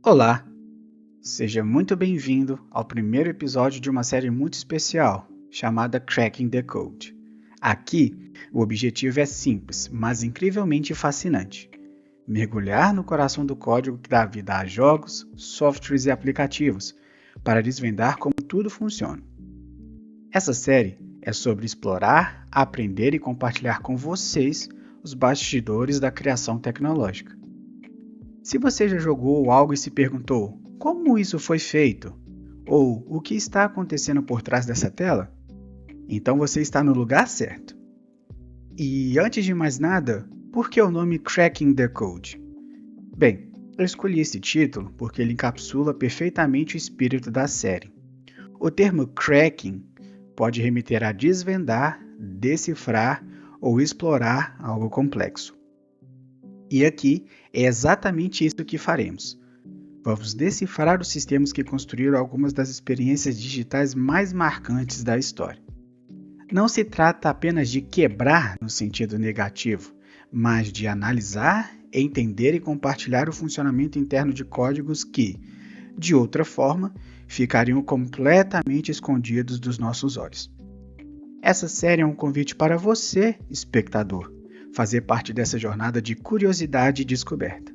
Olá, seja muito bem-vindo ao primeiro episódio de uma série muito especial, chamada Cracking the Code. Aqui, o objetivo é simples, mas incrivelmente fascinante: mergulhar no coração do código que dá vida a jogos, softwares e aplicativos, para desvendar como tudo funciona. Essa série é sobre explorar, aprender e compartilhar com vocês os bastidores da criação tecnológica. Se você já jogou algo e se perguntou como isso foi feito, ou o que está acontecendo por trás dessa tela, então você está no lugar certo. E antes de mais nada, por que o nome Cracking the Code? Bem, eu escolhi esse título porque ele encapsula perfeitamente o espírito da série. O termo cracking pode remeter a desvendar, decifrar ou explorar algo complexo. E aqui é exatamente isso que faremos. Vamos decifrar os sistemas que construíram algumas das experiências digitais mais marcantes da história. Não se trata apenas de quebrar no sentido negativo, mas de analisar, entender e compartilhar o funcionamento interno de códigos que, de outra forma, ficariam completamente escondidos dos nossos olhos. Essa série é um convite para você, espectador, fazer parte dessa jornada de curiosidade e descoberta.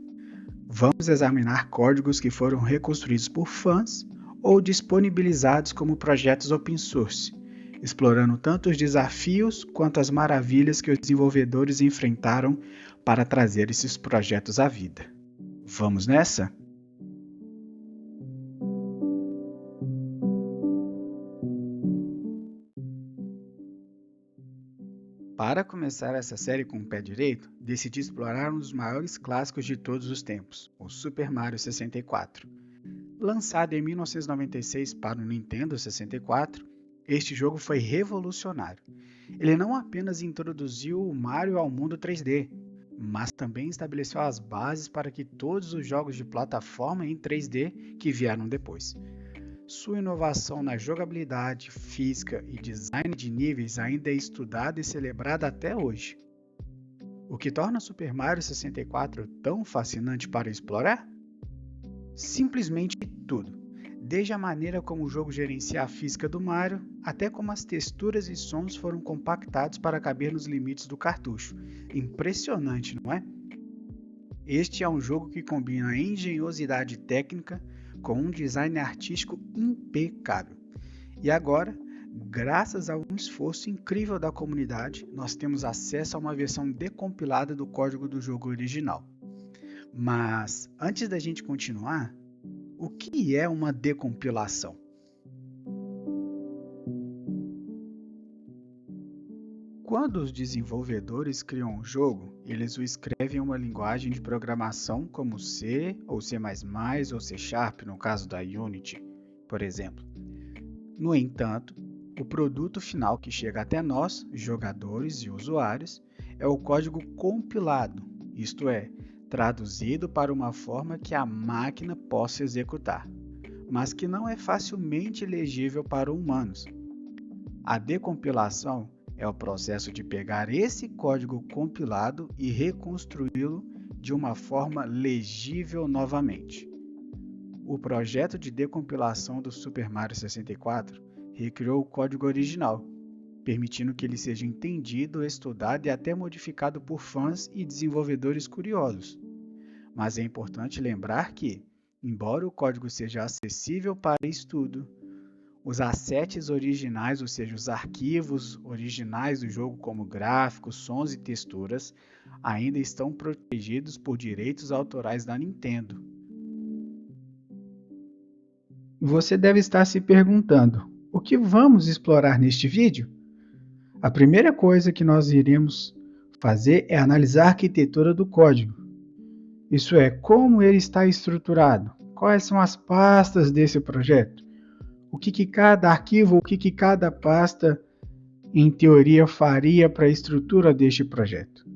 Vamos examinar códigos que foram reconstruídos por fãs ou disponibilizados como projetos open source, explorando tanto os desafios quanto as maravilhas que os desenvolvedores enfrentaram para trazer esses projetos à vida. Vamos nessa? Para começar essa série com o pé direito, decidi explorar um dos maiores clássicos de todos os tempos, o Super Mario 64. Lançado em 1996 para o Nintendo 64, este jogo foi revolucionário. Ele não apenas introduziu o Mario ao mundo 3D, mas também estabeleceu as bases para que todos os jogos de plataforma em 3D que vieram depois. Sua inovação na jogabilidade, física e design de níveis ainda é estudada e celebrada até hoje. O que torna Super Mario 64 tão fascinante para explorar? Simplesmente tudo. Desde a maneira como o jogo gerencia a física do Mario, até como as texturas e sons foram compactados para caber nos limites do cartucho. Impressionante, não é? Este é um jogo que combina a engenhosidade técnica com um design artístico impecável. E agora, graças a um esforço incrível da comunidade, nós temos acesso a uma versão decompilada do código do jogo original. Mas, antes da gente continuar, o que é uma decompilação? Quando os desenvolvedores criam um jogo, eles o escrevem em uma linguagem de programação como C, ou C++, ou C Sharp, no caso da Unity, por exemplo. No entanto, o produto final que chega até nós, jogadores e usuários, é o código compilado, isto é, traduzido para uma forma que a máquina possa executar, mas que não é facilmente legível para humanos. A decompilação é o processo de pegar esse código compilado e reconstruí-lo de uma forma legível novamente. O projeto de decompilação do Super Mario 64 recriou o código original, permitindo que ele seja entendido, estudado e até modificado por fãs e desenvolvedores curiosos. Mas é importante lembrar que, embora o código seja acessível para estudo, os assets originais, ou seja, os arquivos originais do jogo como gráficos, sons e texturas, ainda estão protegidos por direitos autorais da Nintendo. Você deve estar se perguntando, o que vamos explorar neste vídeo? A primeira coisa que nós iremos fazer é analisar a arquitetura do código. Isso é, como ele está estruturado, quais são as pastas desse projeto, o que cada arquivo, o que cada pasta, em teoria, faria para a estrutura deste projeto.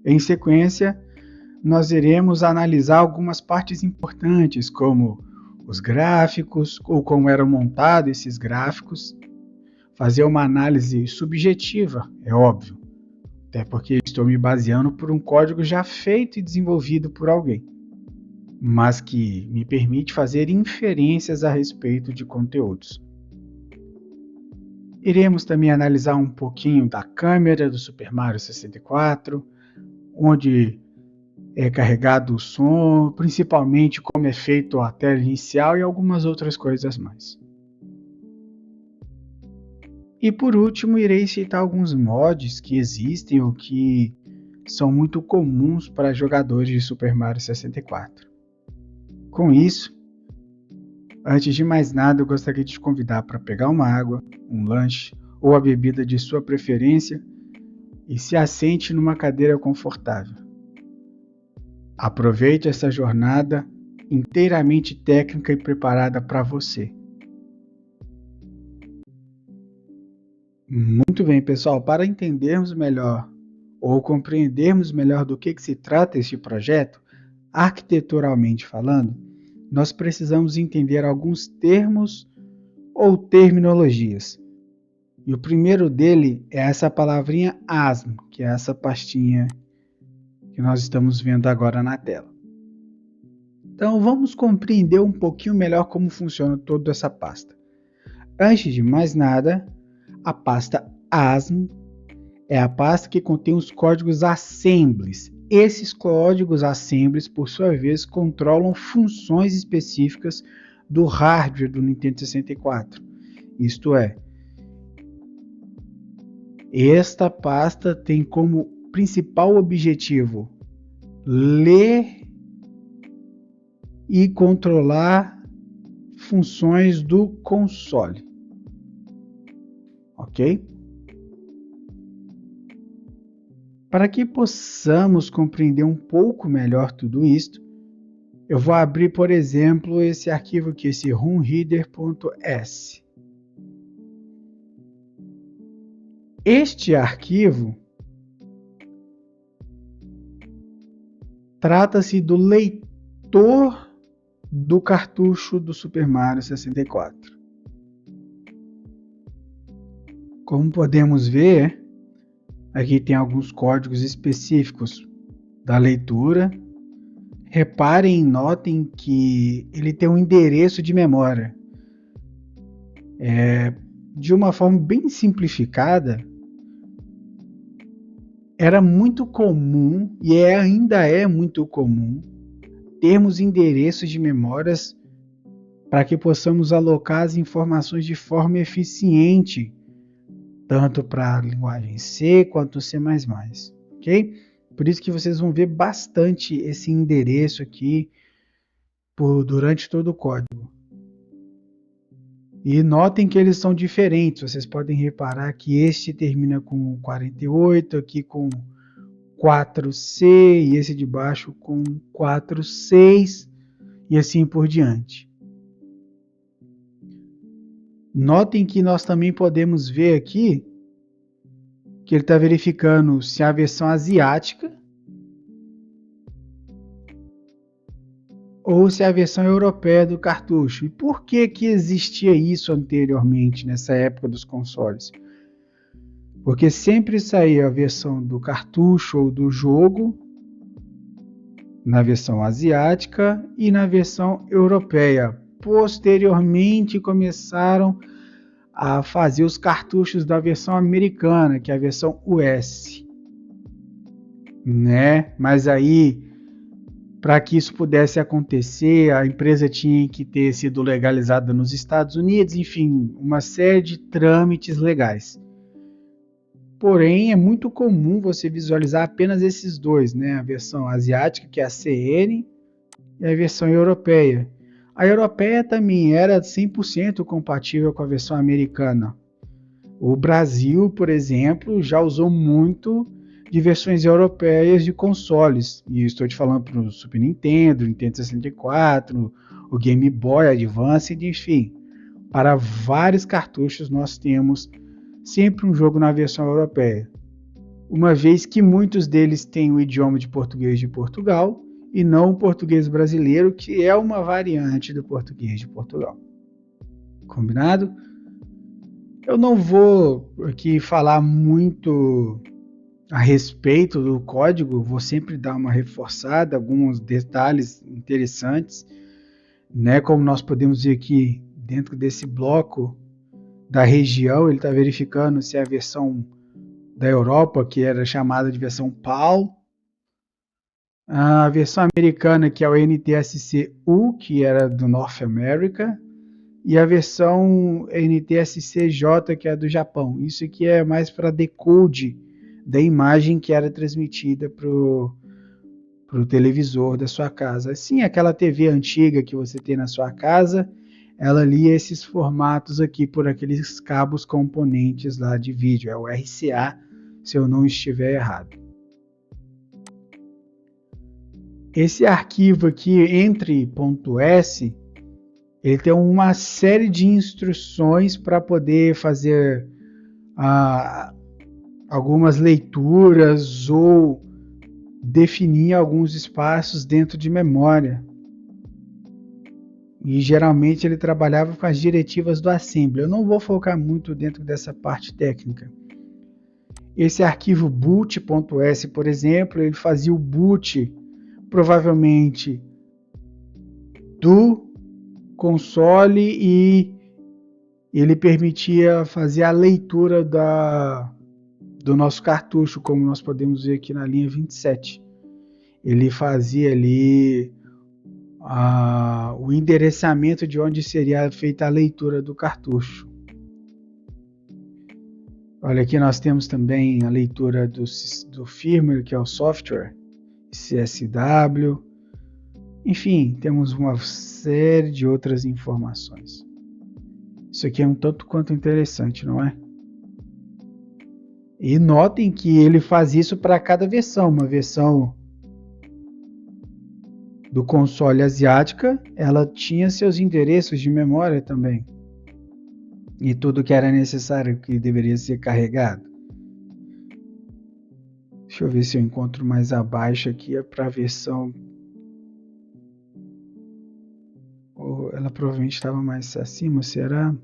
Em sequência, nós iremos analisar algumas partes importantes, como os gráficos, ou como eram montados esses gráficos, fazer uma análise subjetiva, é óbvio, até porque estou me baseando por um código já feito e desenvolvido por alguém. mas que me permite fazer inferências a respeito de conteúdos. Iremos também analisar um pouquinho da câmera do Super Mario 64, onde é carregado o som, principalmente como é feito a tela inicial e algumas outras coisas mais. E por último, irei citar alguns mods que existem ou que são muito comuns para jogadores de Super Mario 64. Com isso, antes de mais nada, eu gostaria de te convidar para pegar uma água, um lanche ou a bebida de sua preferência e se assente numa cadeira confortável. Aproveite essa jornada inteiramente técnica e preparada para você. Muito bem, pessoal, para entendermos melhor ou compreendermos melhor do que se trata este projeto, arquiteturalmente falando, nós precisamos entender alguns termos ou terminologias. E o primeiro dele é essa palavrinha ASM, que é essa pastinha que nós estamos vendo agora na tela. Então vamos compreender um pouquinho melhor como funciona toda essa pasta. Antes de mais nada, a pasta ASM é a pasta que contém os códigos assemblies. Esses códigos assemblies, por sua vez, controlam funções específicas do hardware do Nintendo 64. Isto é, esta pasta tem como principal objetivo ler e controlar funções do console. Ok? Para que possamos compreender um pouco melhor tudo isto, eu vou abrir, por exemplo, esse arquivo aqui, esse roomreader.s. Este arquivo trata-se do leitor do cartucho do Super Mario 64. Como podemos ver, aqui tem alguns códigos específicos da leitura. Reparem e notem que ele tem um endereço de memória. De uma forma bem simplificada, era muito comum, e ainda é muito comum, termos endereços de memórias para que possamos alocar as informações de forma eficiente, tanto para a linguagem C quanto C++, ok? Por isso que vocês vão ver bastante esse endereço aqui durante todo o código. E notem que eles são diferentes. Vocês podem reparar que este termina com 48, aqui com 4C e esse de baixo com 46 e assim por diante. Notem que nós também podemos ver aqui que ele está verificando se a versão asiática ou se a versão europeia do cartucho. E por que existia isso anteriormente, nessa época dos consoles? Porque sempre saía a versão do cartucho ou do jogo na versão asiática e na versão europeia. Posteriormente começaram a fazer os cartuchos da versão americana, que é a versão US, né? Mas aí, para que isso pudesse acontecer, a empresa tinha que ter sido legalizada nos Estados Unidos, enfim, uma série de trâmites legais. Porém, é muito comum você visualizar apenas esses dois, né? A versão asiática, que é a CN, e a versão europeia. A europeia também era 100% compatível com a versão americana. O Brasil, por exemplo, já usou muito de versões europeias de consoles. E estou te falando para o Super Nintendo, Nintendo 64, o Game Boy Advance, enfim. Para vários cartuchos nós temos sempre um jogo na versão europeia. Uma vez que muitos deles têm o idioma de português de Portugal, e não o português brasileiro, que é uma variante do português de Portugal. Combinado? Eu não vou aqui falar muito a respeito do código, vou sempre dar uma reforçada, alguns detalhes interessantes, né? Como nós podemos ver aqui dentro desse bloco da região, ele está verificando se é a versão da Europa, que era chamada de versão PAL, a versão americana, que é o NTSC-U, que era do North America, e a versão NTSC-J, que é do Japão. Isso aqui é mais para decode da imagem que era transmitida para o televisor da sua casa. Assim, aquela TV antiga que você tem na sua casa, ela lia esses formatos aqui por aqueles cabos componentes lá de vídeo. É o RCA, se eu não estiver errado. Esse arquivo aqui, entre.s, ele tem uma série de instruções para poder fazer algumas leituras ou definir alguns espaços dentro de memória. E geralmente ele trabalhava com as diretivas do assembly. Eu não vou focar muito dentro dessa parte técnica. Esse arquivo boot.s, por exemplo, ele fazia o boot provavelmente do console e ele permitia fazer a leitura do nosso cartucho, como nós podemos ver aqui na linha 27. Ele fazia ali o endereçamento de onde seria feita a leitura do cartucho. Olha, aqui nós temos também a leitura do firmware, que é o software, CSW. Enfim, temos uma série de outras informações. Isso aqui é um tanto quanto interessante, não é? E notem que ele faz isso para cada versão. Uma versão do console asiática, ela tinha seus endereços de memória também. E tudo que era necessário que deveria ser carregado. Deixa eu ver se eu encontro mais abaixo aqui, é para a versão. Ela provavelmente estava mais acima, será?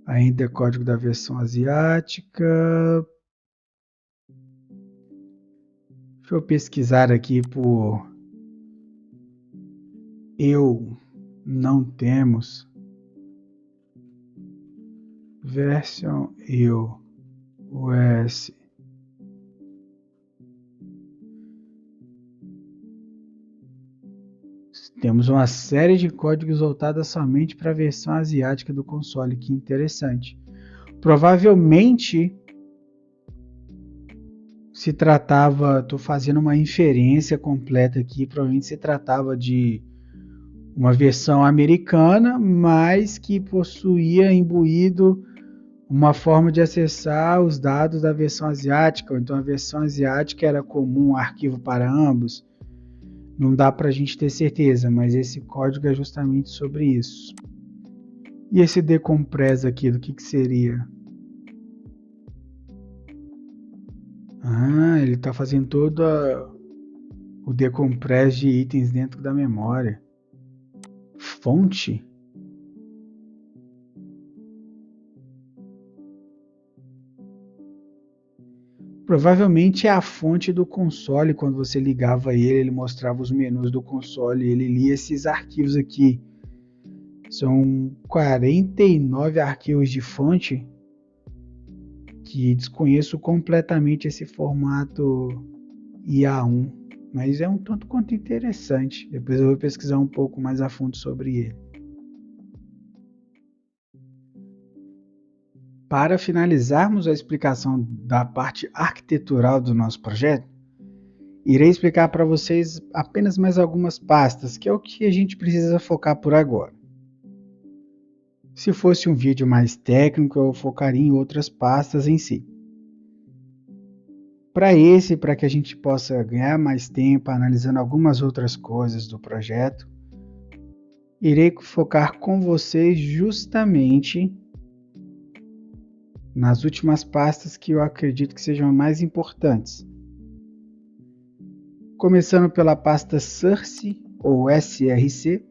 Ainda é código da versão asiática. Deixa eu pesquisar aqui por eu não temos version eu US. Temos uma série de códigos voltados somente para a versão asiática do console, que interessante. Provavelmente se tratava, estou fazendo uma inferência completa aqui, provavelmente se tratava de uma versão americana, mas que possuía imbuído uma forma de acessar os dados da versão asiática, ou então a versão asiática era comum, arquivo para ambos. Não dá para a gente ter certeza, mas esse código é justamente sobre isso. E esse decompress aqui, do que seria? Ele está fazendo todo o decompress de itens dentro da memória. Fonte? Provavelmente é a fonte do console. Quando você ligava ele mostrava os menus do console e ele lia esses arquivos aqui. São 49 arquivos de fonte que desconheço completamente esse formato IA1, mas é um tanto quanto interessante. Depois eu vou pesquisar um pouco mais a fundo sobre ele. Para finalizarmos a explicação da parte arquitetural do nosso projeto, irei explicar para vocês apenas mais algumas pastas, que é o que a gente precisa focar por agora. Se fosse um vídeo mais técnico, eu focaria em outras pastas em si. Para que a gente possa ganhar mais tempo analisando algumas outras coisas do projeto, irei focar com vocês justamente nas últimas pastas que eu acredito que sejam mais importantes. Começando pela pasta Source ou SRC,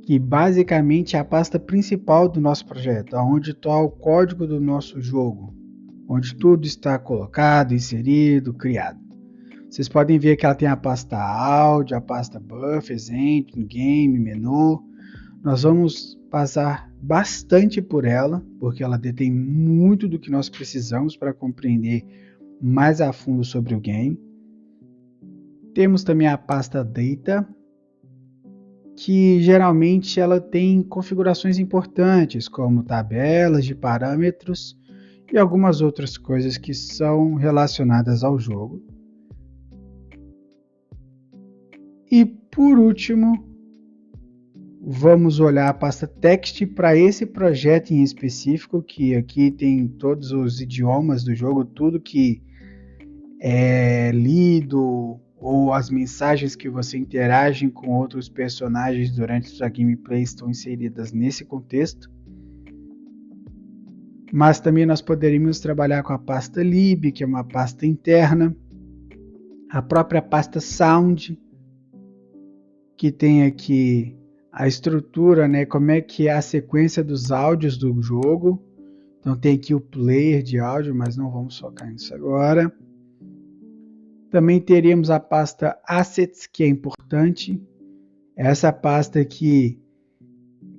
que basicamente é a pasta principal do nosso projeto, onde está o código do nosso jogo, onde tudo está colocado, inserido, criado. Vocês podem ver que ela tem a pasta áudio, a pasta buffers, engine, game, menu. Nós vamos passar bastante por ela, porque ela detém muito do que nós precisamos para compreender mais a fundo sobre o game. Temos também a pasta data, que geralmente ela tem configurações importantes, como tabelas de parâmetros e algumas outras coisas que são relacionadas ao jogo. E por último, vamos olhar a pasta text para esse projeto em específico, que aqui tem todos os idiomas do jogo, tudo que é lido ou as mensagens que você interage com outros personagens durante sua gameplay estão inseridas nesse contexto. Mas também nós poderíamos trabalhar com a pasta lib, que é uma pasta interna, a própria pasta sound, que tem aqui a estrutura, né, como é que é a sequência dos áudios do jogo. Então tem aqui o player de áudio, mas não vamos focar nisso agora. Também teríamos a pasta Assets, que é importante. Essa pasta que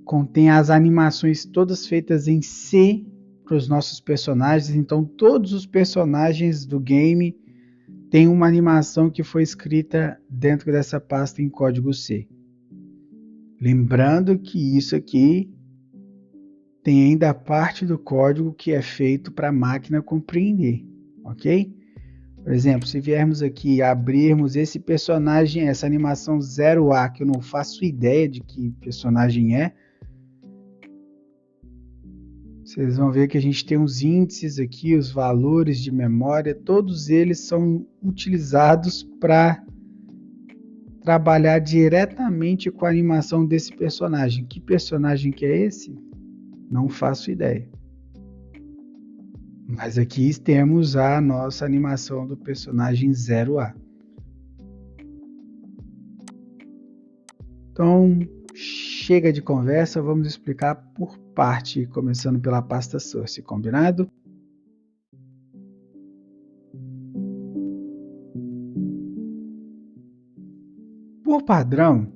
contém as animações todas feitas em C para os nossos personagens. Então todos os personagens do game têm uma animação que foi escrita dentro dessa pasta em código C. Lembrando que isso aqui tem ainda a parte do código que é feito para a máquina compreender, ok? Por exemplo, se viermos aqui e abrirmos esse personagem, essa animação 0A, que eu não faço ideia de que personagem é, vocês vão ver que a gente tem os índices aqui, os valores de memória, todos eles são utilizados para trabalhar diretamente com a animação desse personagem. Que personagem que é esse? Não faço ideia. Mas aqui temos a nossa animação do personagem 0A. Então, chega de conversa, vamos explicar por parte, começando pela pasta source, combinado? Por padrão,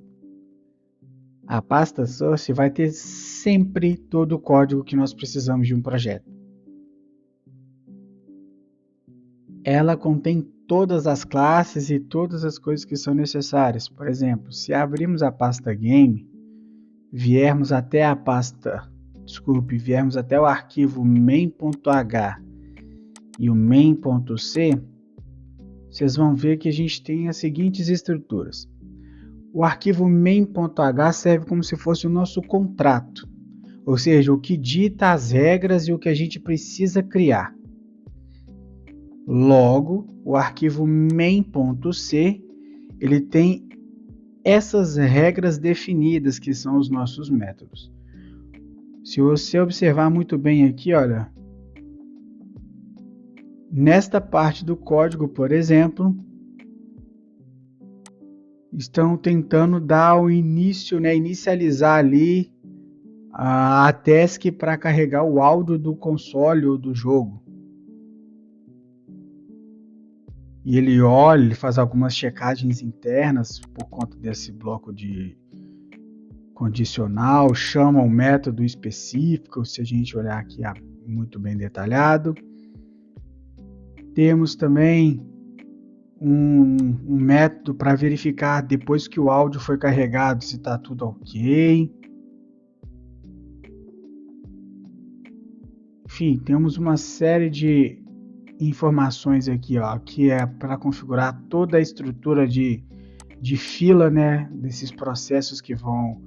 a pasta source vai ter sempre todo o código que nós precisamos de um projeto. Ela contém todas as classes e todas as coisas que são necessárias. Por exemplo, se abrirmos a pasta game, viermos até o arquivo main.h e o main.c, vocês vão ver que a gente tem as seguintes estruturas. O arquivo main.h serve como se fosse o nosso contrato, ou seja, o que dita as regras e o que a gente precisa criar. Logo, o arquivo main.c, ele tem essas regras definidas, que são os nossos métodos. Se você observar muito bem aqui, olha, nesta parte do código, por exemplo, estão tentando dar o início, né, inicializar ali a task para carregar o áudio do console ou do jogo. E ele olha, ele faz algumas checagens internas por conta desse bloco de condicional, chama um método específico, se a gente olhar aqui muito bem detalhado. Temos também um método para verificar depois que o áudio foi carregado se está tudo ok. Enfim, temos uma série de informações aqui, ó, que é para configurar toda a estrutura de fila, né, desses processos que vão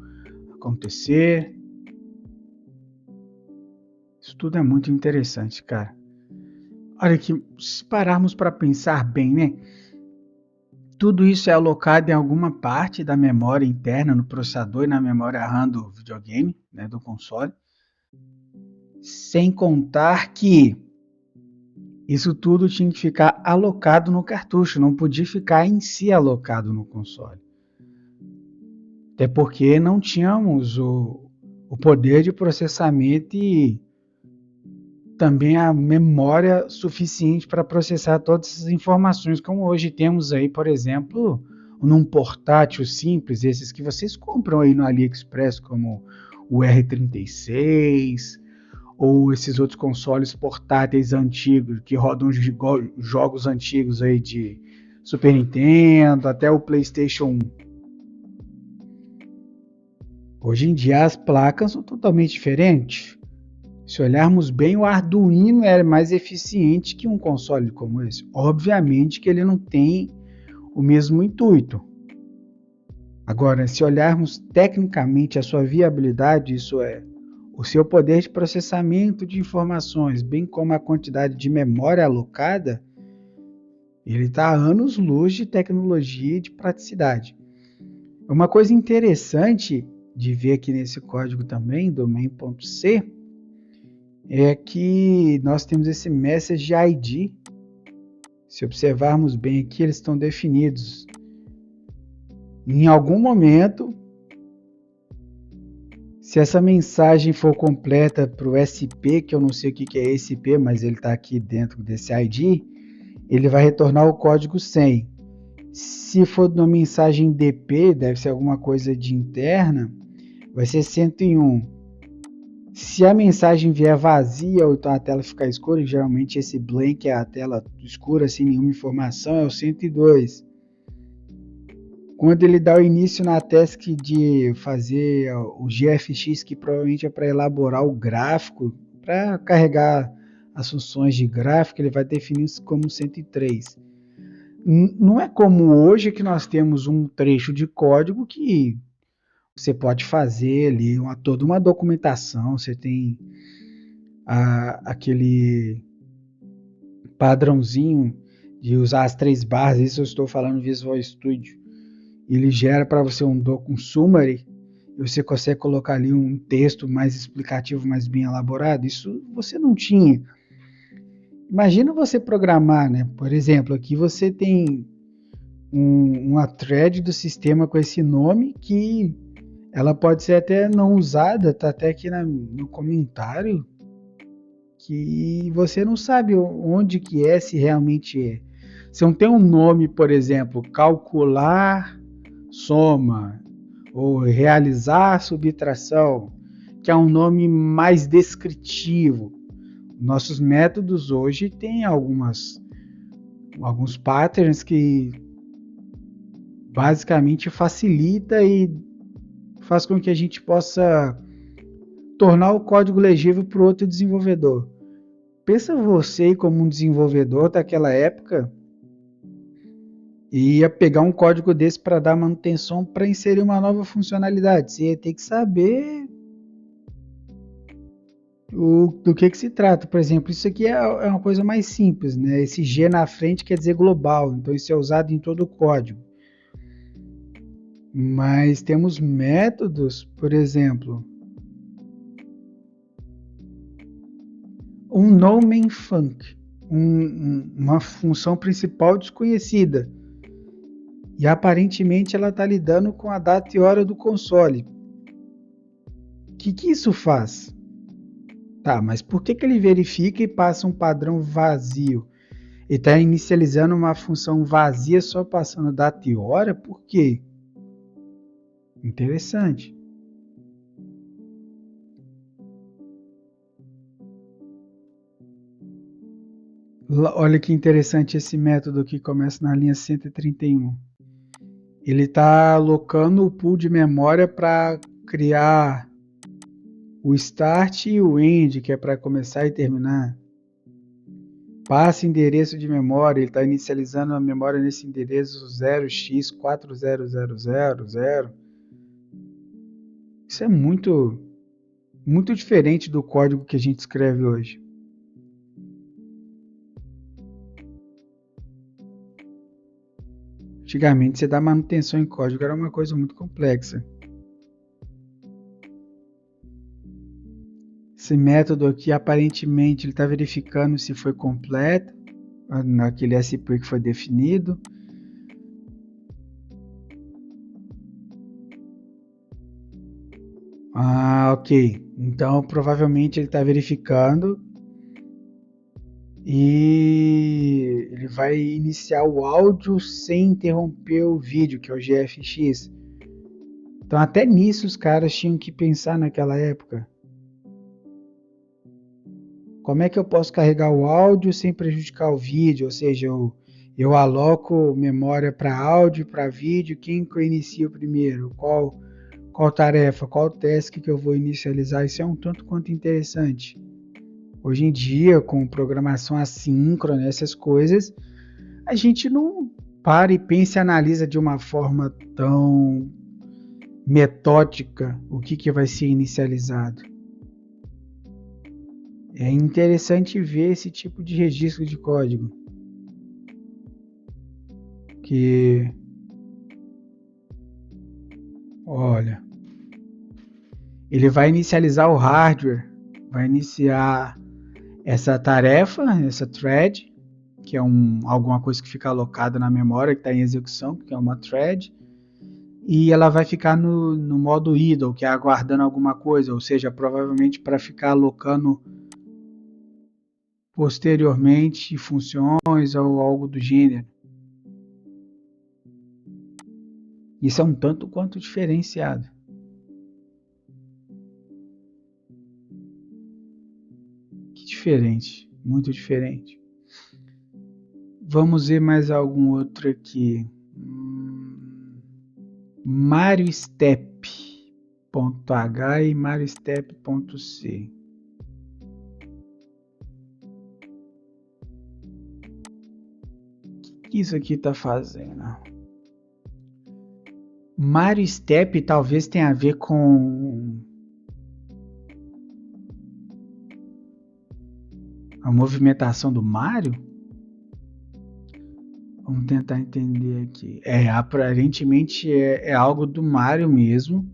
acontecer. Isso tudo é muito interessante, cara. Olha que, se pararmos para pensar bem, né, tudo isso é alocado em alguma parte da memória interna, no processador e na memória RAM do videogame, né, do console, sem contar que isso tudo tinha que ficar alocado no cartucho, não podia ficar em si alocado no console. Até porque não tínhamos o poder de processamento e também a memória suficiente para processar todas essas informações, como hoje temos aí, por exemplo, num portátil simples, esses que vocês compram aí no AliExpress, como o R36, ou esses outros consoles portáteis antigos, que rodam jogos antigos aí de Super Nintendo, até o PlayStation 1. Hoje em dia as placas são totalmente diferentes. Se olharmos bem, o Arduino é mais eficiente que um console como esse. Obviamente que ele não tem o mesmo intuito. Agora, se olharmos tecnicamente a sua viabilidade, isso é, o seu poder de processamento de informações, bem como a quantidade de memória alocada, ele está a anos-luz de tecnologia e de praticidade. Uma coisa interessante de ver aqui nesse código também, do main.c, é que nós temos esse message ID. Se observarmos bem aqui, eles estão definidos. Em algum momento, se essa mensagem for completa para o SP, que eu não sei o que é SP, mas ele está aqui dentro desse ID, ele vai retornar o código 100. Se for uma mensagem DP, deve ser alguma coisa de interna, vai ser 101. Se a mensagem vier vazia ou então a tela ficar escura, geralmente esse blank é a tela escura sem nenhuma informação, é o 102. Quando ele dá o início na task de fazer o GFX, que provavelmente é para elaborar o gráfico, para carregar as funções de gráfico, ele vai definir isso como 103. Não é como hoje que nós temos um trecho de código que você pode fazer ali toda uma documentação, você tem aquele padrãozinho de usar as 3 barras, isso eu estou falando Visual Studio, ele gera para você um summary, e você consegue colocar ali um texto mais explicativo, mais bem elaborado, isso você não tinha. Imagina você programar, né? Por exemplo, aqui você tem uma thread do sistema com esse nome que ela pode ser até não usada, tá até aqui no comentário, que você não sabe onde que é, se realmente é. Se não tem um nome, por exemplo, calcular soma ou realizar subtração, que é um nome mais descritivo. Nossos métodos hoje têm alguns patterns que basicamente facilita e faz com que a gente possa tornar o código legível para o outro desenvolvedor. Pensa você como um desenvolvedor daquela época e ia pegar um código desse para dar manutenção para inserir uma nova funcionalidade. Você ia ter que saber do que se trata. Por exemplo, isso aqui é uma coisa mais simples, né? Esse G na frente quer dizer global, então isso é usado em todo o código. Mas temos métodos, por exemplo, um noMainFunc, uma função principal desconhecida. E aparentemente ela está lidando com a data e hora do console. O que isso faz? Tá, mas por que ele verifica e passa um padrão vazio? Ele está inicializando uma função vazia só passando data e hora? Por quê? Interessante. Olha que interessante esse método que começa na linha 131. Ele está alocando o pool de memória para criar o start e o end, que é para começar e terminar. Passa endereço de memória, ele está inicializando a memória nesse endereço 0x40000. Isso é muito diferente do código que a gente escreve hoje. Antigamente, você dar manutenção em código era uma coisa muito complexa. Esse método aqui, aparentemente, ele está verificando se foi completo naquele SP que foi definido. Ah, ok. Então provavelmente ele está verificando e ele vai iniciar o áudio sem interromper o vídeo, que é o GFX. Então até nisso os caras tinham que pensar naquela época. Como é que eu posso carregar o áudio sem prejudicar o vídeo? Ou seja, eu aloco memória para áudio e para vídeo. Quem que eu inicio primeiro? Qual tarefa? Qual task que eu vou inicializar? Isso é um tanto quanto interessante. Hoje em dia, com programação assíncrona, essas coisas, a gente não para e pensa e analisa de uma forma tão metódica o que vai ser inicializado. É interessante ver esse tipo de registro de código, que, olha, ele vai inicializar o hardware, vai iniciar essa tarefa, essa thread, que é alguma coisa que fica alocada na memória, que está em execução, que é uma thread, e ela vai ficar no modo idle, que é aguardando alguma coisa, ou seja, provavelmente para ficar alocando posteriormente funções ou algo do gênero. Isso é um tanto quanto diferenciado. Que diferente, muito diferente. Vamos ver mais algum outro aqui. MarioStep.h e MarioStep.c. O que isso aqui está fazendo? MarioStep talvez tenha a ver com a movimentação do Mario? Vamos tentar entender aqui. Aparentemente é algo do Mario mesmo.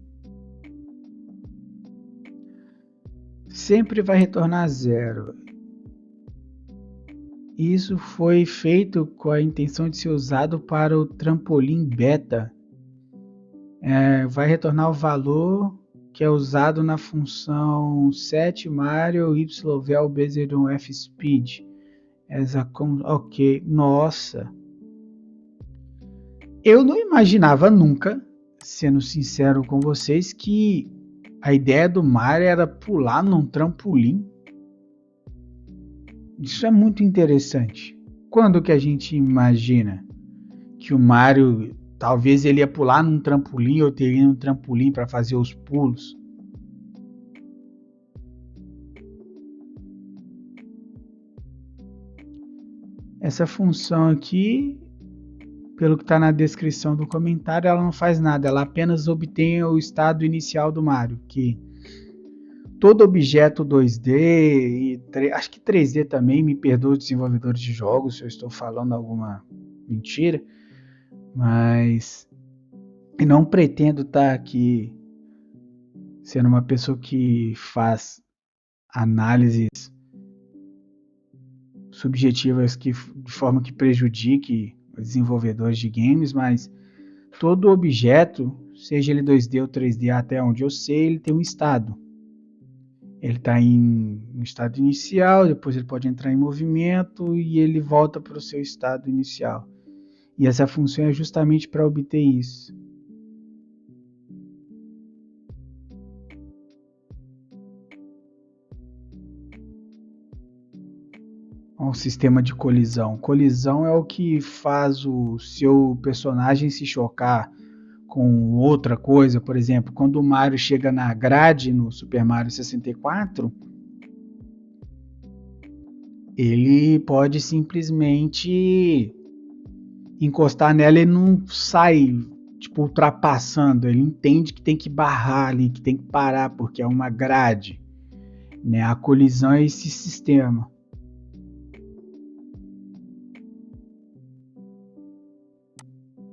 Sempre vai retornar zero. Isso foi feito com a intenção de ser usado para o trampolim beta. Vai retornar o valor que é usado na função set Mario yvel based on fspeed. Ok, nossa. Eu não imaginava nunca, sendo sincero com vocês, que a ideia do Mario era pular num trampolim. Isso é muito interessante. Quando que a gente imagina que o Mario talvez ele ia pular num trampolim ou teria um trampolim para fazer os pulos? Essa função aqui, pelo que está na descrição do comentário, ela não faz nada, ela apenas obtém o estado inicial do Mario, que todo objeto 2D, acho que 3D também, me perdoe os desenvolvedores de jogos se eu estou falando alguma mentira, mas eu não pretendo estar aqui sendo uma pessoa que faz análises subjetivas de forma que prejudique os desenvolvedores de games, mas todo objeto, seja ele 2D ou 3D, até onde eu sei, ele tem um estado. Ele está em um estado inicial, depois ele pode entrar em movimento e ele volta para o seu estado inicial. E essa função é justamente para obter isso. Um sistema de colisão. Colisão é o que faz o seu personagem se chocar com outra coisa. Por exemplo, quando o Mario chega na grade no Super Mario 64, ele pode simplesmente encostar nela e não sai tipo ultrapassando. Ele entende que tem que barrar ali, que tem que parar porque é uma grade, né? A colisão é esse sistema.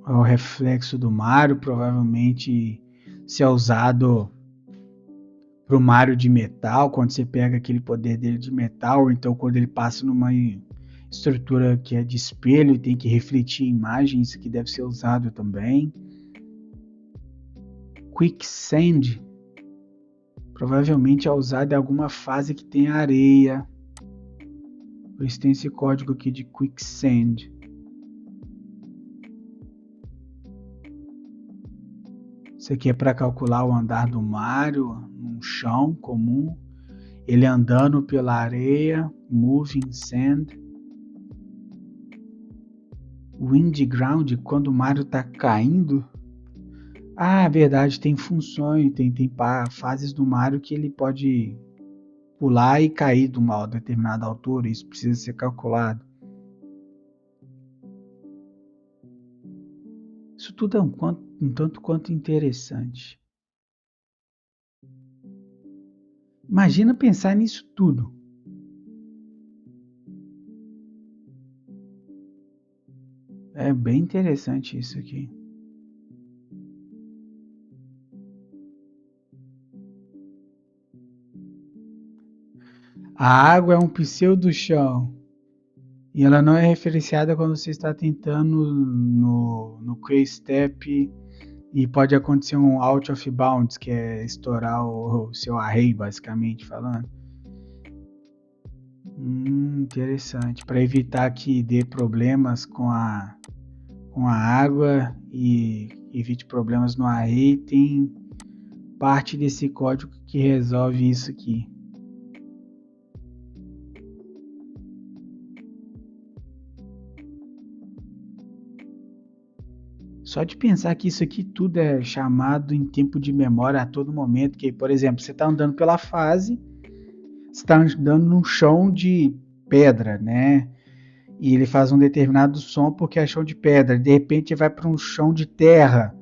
O reflexo do Mario provavelmente se é usado para o Mario de metal, quando você pega aquele poder dele de metal, ou então quando ele passa numa estrutura que é de espelho e tem que refletir imagens, que deve ser usado também. Quicksand. Provavelmente é usado em alguma fase que tem areia. Por isso tem esse código aqui de Quicksand. Isso aqui é para calcular o andar do Mario num chão comum. Ele andando pela areia, moving sand. Wind ground, quando o Mario está caindo. Ah, verdade, tem funções, tem fases do Mario que ele pode pular e cair de uma determinada altura. Isso precisa ser calculado. Isso tudo é um tanto quanto interessante. Imagina pensar nisso tudo. É bem interessante isso aqui. A água é um pseudo-chão. E ela não é referenciada quando você está tentando no K-Step e pode acontecer um out of bounds, que é estourar o seu array, basicamente falando. Interessante. Para evitar que dê problemas com a água e evite problemas no array, tem parte desse código que resolve isso aqui. Só de pensar que isso aqui tudo é chamado em tempo de memória a todo momento, que, por exemplo, você está andando pela fase, você está andando num chão de pedra, né? E ele faz um determinado som porque é chão de pedra. De repente vai para um chão de terra.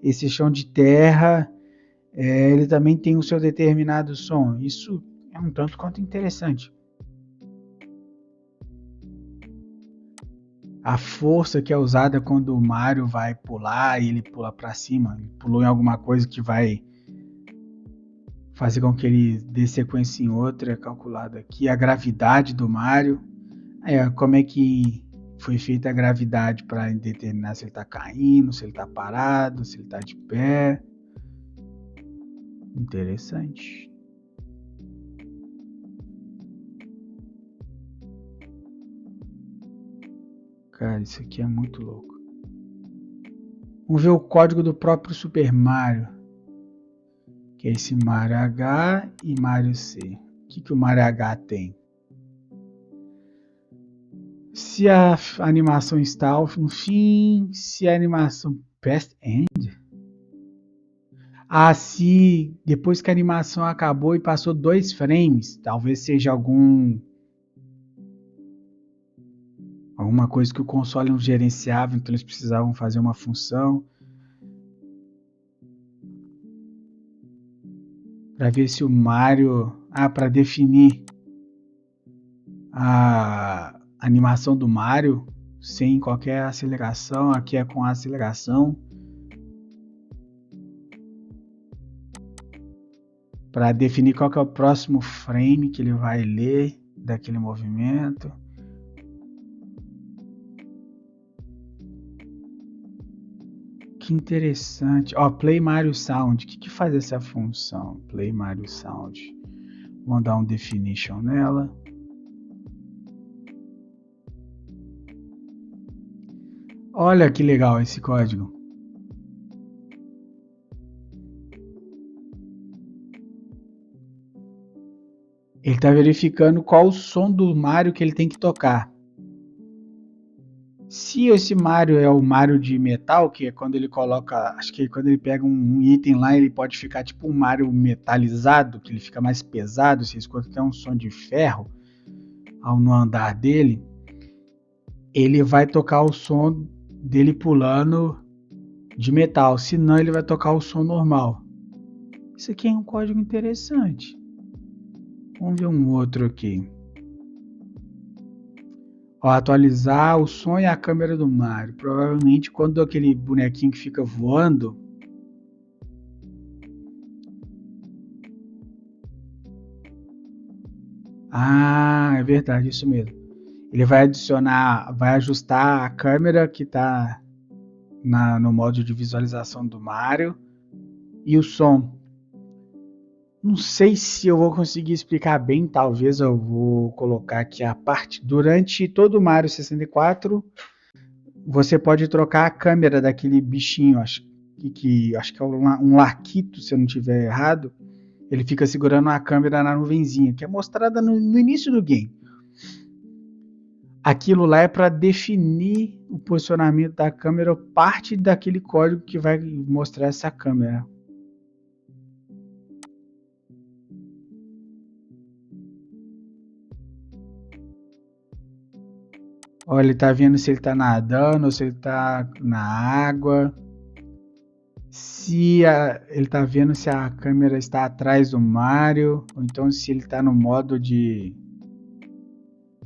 Esse chão de terra, ele também tem o seu determinado som. Isso é um tanto quanto interessante. A força que é usada quando o Mario vai pular e ele pula para cima, ele pulou em alguma coisa que vai fazer com que ele dê sequência em outra, é calculada aqui. A gravidade do Mario, como é que foi feita a gravidade para determinar se ele está caindo, se ele está parado, se ele está de pé. Interessante. Cara, isso aqui é muito louco. Vamos ver o código do próprio Super Mario. Que é esse Mario H e Mario C. O que o Mario H tem? Se a animação está no fim, se a animação past end. Se depois que a animação acabou e passou 2 frames, talvez seja alguma coisa que o console não gerenciava, então eles precisavam fazer uma função para ver se o Mario, para definir a animação do Mario sem qualquer aceleração, aqui é com aceleração, para definir qual que é o próximo frame que ele vai ler daquele movimento. Que interessante. Play Mario Sound. O que faz essa função? Play Mario Sound. Vamos dar um definition nela. Olha que legal esse código. Ele está verificando qual o som do Mario que ele tem que tocar. Se esse Mario é o Mario de metal, que é quando ele coloca, acho que quando ele pega um item lá, ele pode ficar tipo um Mario metalizado, que ele fica mais pesado, você escuta até um som de ferro no andar dele, ele vai tocar o som dele pulando de metal, senão ele vai tocar o som normal. Isso aqui é um código interessante. Vamos ver um outro aqui. Atualizar o som e a câmera do Mario. Provavelmente quando aquele bonequinho que fica voando, é verdade, isso mesmo. Ele vai ajustar a câmera que está no modo de visualização do Mario e o som. Não sei se eu vou conseguir explicar bem, talvez eu vou colocar aqui a parte. Durante todo o Mario 64, você pode trocar a câmera daquele bichinho, acho que é um Laquito, se eu não estiver errado. Ele fica segurando a câmera na nuvenzinha, que é mostrada no início do game. Aquilo lá é para definir o posicionamento da câmera, parte daquele código que vai mostrar essa câmera. Olha, ele tá vendo se ele tá nadando ou se ele tá na água. Ele tá vendo se a câmera está atrás do Mario, ou então se ele tá no modo de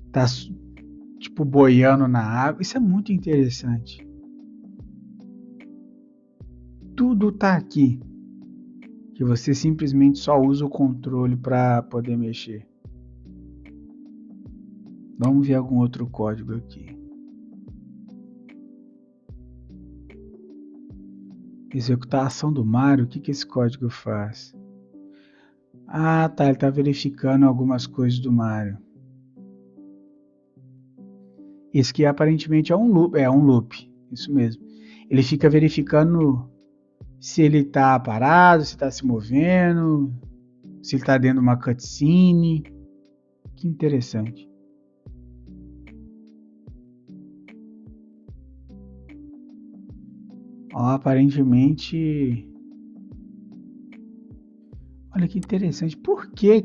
tá tipo boiando na água. Isso é muito interessante. Tudo tá aqui, que você simplesmente só usa o controle para poder mexer. Vamos ver algum outro código aqui. Executar a ação do Mario, o que esse código faz? Ah, tá, ele tá verificando algumas coisas do Mario. Esse aqui aparentemente é um loop, isso mesmo. Ele fica verificando se ele tá parado, se tá se movendo, se ele tá dentro de uma cutscene. Que interessante. Ó, aparentemente... Olha que interessante. Por que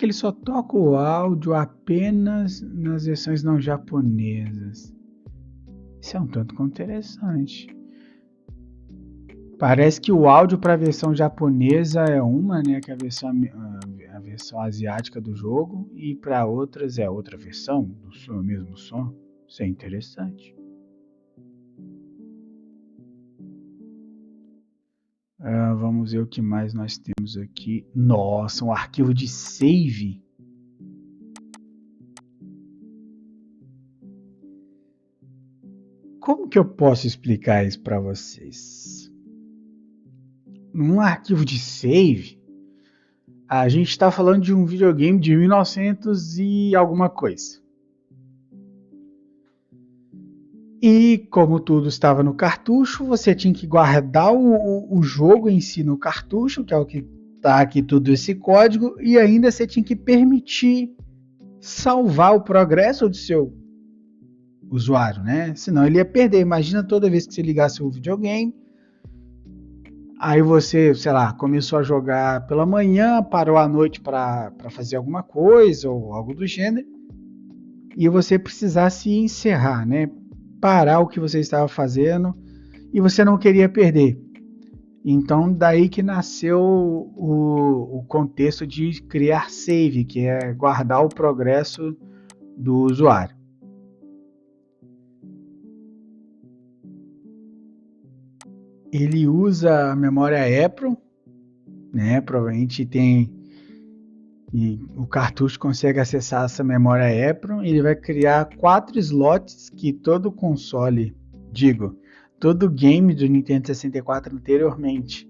ele só toca o áudio apenas nas versões não japonesas? Isso é um tanto interessante. Parece que o áudio para a versão japonesa é uma, né, que é a versão asiática do jogo, e para outras é outra versão do mesmo som. Isso é interessante. Vamos ver o que mais nós temos aqui. Nossa, um arquivo de save. Como que eu posso explicar isso para vocês? Num arquivo de save, a gente está falando de um videogame de 1900 e alguma coisa. E como tudo estava no cartucho, você tinha que guardar o jogo em si no cartucho, que é o que está aqui tudo esse código, e ainda você tinha que permitir salvar o progresso do seu usuário, né? Senão ele ia perder. Imagina toda vez que você ligasse o videogame, aí você, sei lá, começou a jogar pela manhã, parou à noite para fazer alguma coisa ou algo do gênero, e você precisasse encerrar, né? Parar o que você estava fazendo e você não queria perder. Então, daí que nasceu o contexto de criar save, que é guardar o progresso do usuário. Ele usa a memória EPROM, né? Provavelmente tem e o cartucho consegue acessar essa memória EPROM. Ele vai criar 4 slots que todo console, todo game do Nintendo 64 anteriormente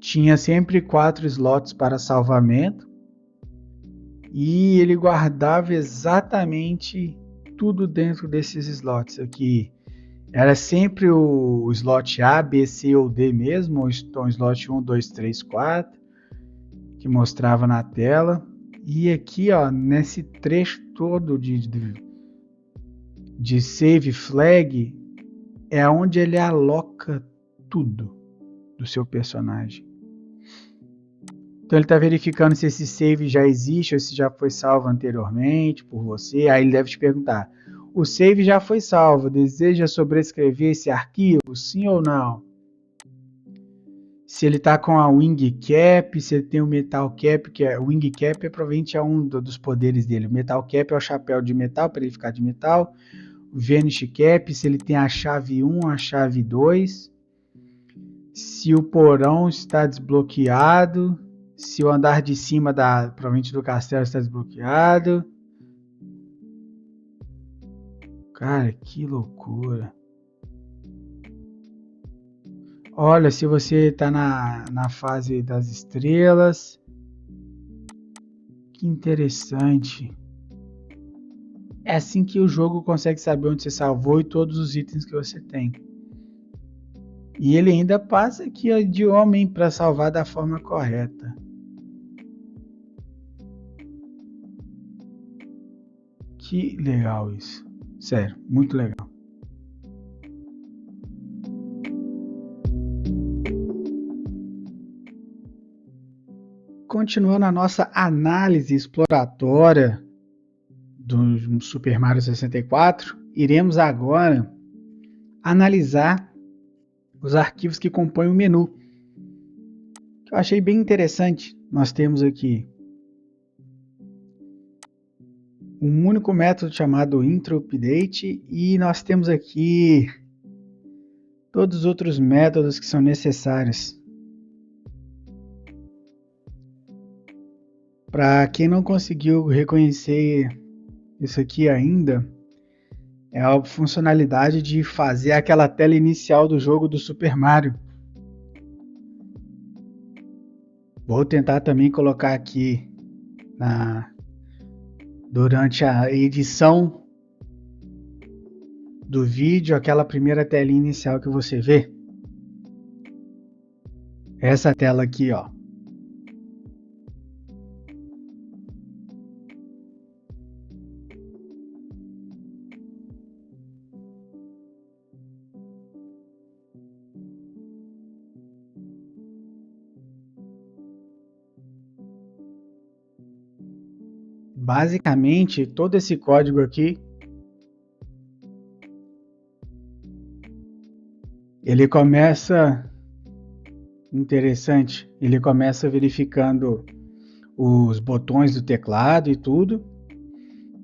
tinha sempre 4 slots para salvamento, e ele guardava exatamente tudo dentro desses slots aqui. Era sempre o slot A, B, C ou D mesmo, ou então slot 1, 2, 3, 4, que mostrava na tela. E aqui, ó, nesse trecho todo de save flag, é onde ele aloca tudo do seu personagem. Então ele está verificando se esse save já existe ou se já foi salvo anteriormente por você. Aí ele deve te perguntar: o save já foi salvo, deseja sobrescrever esse arquivo? Sim ou não? Se ele está com a Wing Cap, se ele tem o Metal Cap, que é o Wing Cap, provavelmente é um dos poderes dele. O Metal Cap é o chapéu de metal, para ele ficar de metal. O Vanish Cap, se ele tem a chave 1, a chave 2. Se o porão está desbloqueado. Se o andar de cima provavelmente do castelo está desbloqueado. Cara, que loucura. Olha, se você está na fase das estrelas, que interessante. É assim que o jogo consegue saber onde você salvou e todos os itens que você tem. E ele ainda passa aqui ó, de homem para salvar da forma correta. Que legal isso. Sério, muito legal. Continuando a nossa análise exploratória do Super Mario 64, iremos agora analisar os arquivos que compõem o menu. Que eu achei bem interessante. Nós temos aqui um único método chamado intro update e nós temos aqui todos os outros métodos que são necessários. Para quem não conseguiu reconhecer isso aqui ainda, é a funcionalidade de fazer aquela tela inicial do jogo do Super Mario. Vou tentar também colocar aqui durante a edição do vídeo aquela primeira telinha inicial que você vê. Essa tela aqui, ó. Basicamente, todo esse código aqui, ele começa interessante, ele começa verificando os botões do teclado e tudo.